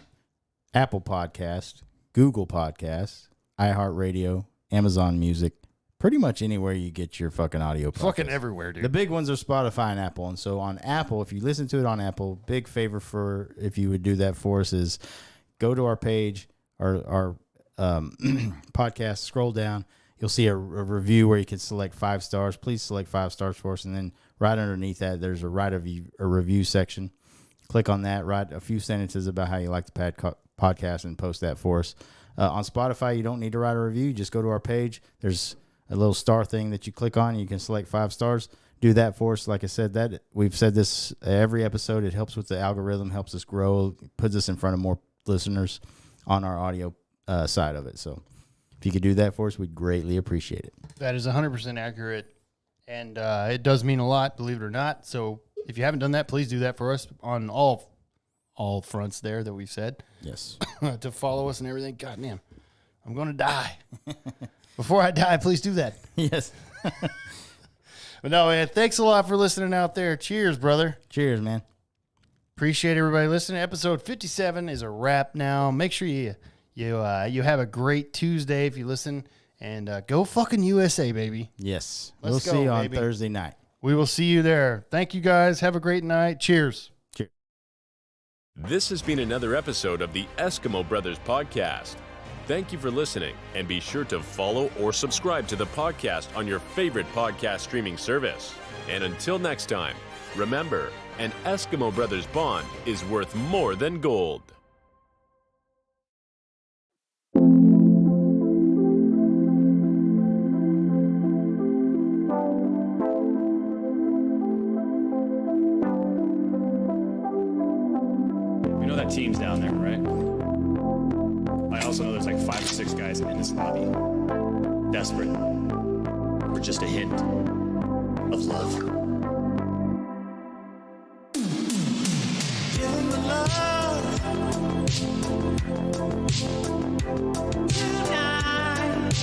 Apple Podcast, Google Podcasts, iHeartRadio, Amazon Music, pretty much anywhere you get your fucking audio podcasts. Fucking everywhere, dude. The big ones are Spotify and Apple. And so on Apple, if you listen to it on Apple, big favor for if you would do that for us is go to our page, our podcast, scroll down. You'll see a review where you can select 5 stars. Please select 5 stars for us. And then right underneath that, there's a review section. Click on that. Write a few sentences about how you like the podcast and post that for us. On Spotify, you don't need to write a review. Just go to our page. There's a little star thing that you click on. You can select 5 stars. Do that for us. Like I said, that we've said this every episode. It helps with the algorithm, helps us grow, puts us in front of more listeners on our audio side of it. So if you could do that for us, we'd greatly appreciate it. That is 100% accurate, and it does mean a lot, believe it or not. So if you haven't done that, please do that for us on all fronts there that we've said. Yes. To follow us and everything. God damn, I'm going to die. Before I die, please do that. Yes. But no, man, thanks a lot for listening out there. Cheers, brother. Cheers, man. Appreciate everybody listening. Episode 57 is a wrap now. Make sure you have a great Tuesday if you listen, and go fucking USA, baby. Yes. Let's we'll see you on baby. Thursday night. We will see you there. Thank you, guys. Have a great night. Cheers. Cheers. This has been another episode of the Eskimo Brothers Podcast. Thank you for listening, and be sure to follow or subscribe to the podcast on your favorite podcast streaming service. And until next time, remember, an Eskimo Brothers bond is worth more than gold. You know that team's down there, right? I also know there's like 5 or 6 guys in this lobby. Desperate. For just a hint of love. Give 'em the love tonight.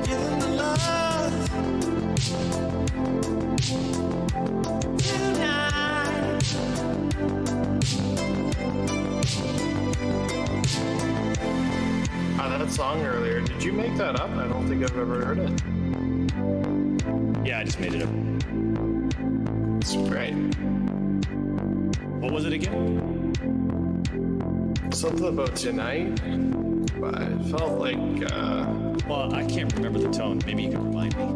Give 'em the love tonight. That song earlier, did you make that up? I don't think I've ever heard it. Yeah, I just made it up. It's great. What was it again? Something about tonight, but it felt like, Well, I can't remember the tone. Maybe you can remind me.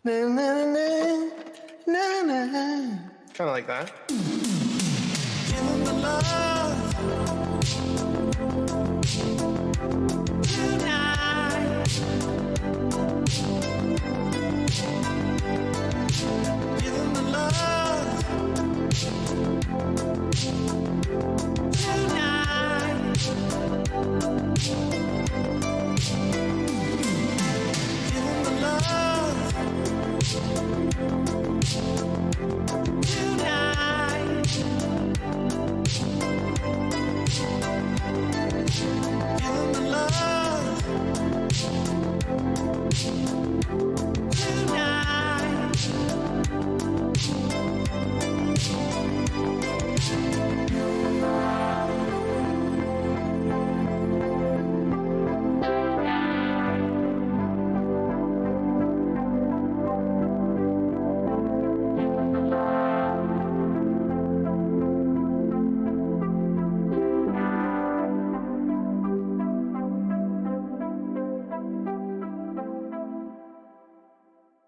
na, na, na, na, na. Kind of like that. Give 'em the love tonight. Give 'em the love tonight. Give 'em the love tonight. Give 'em the love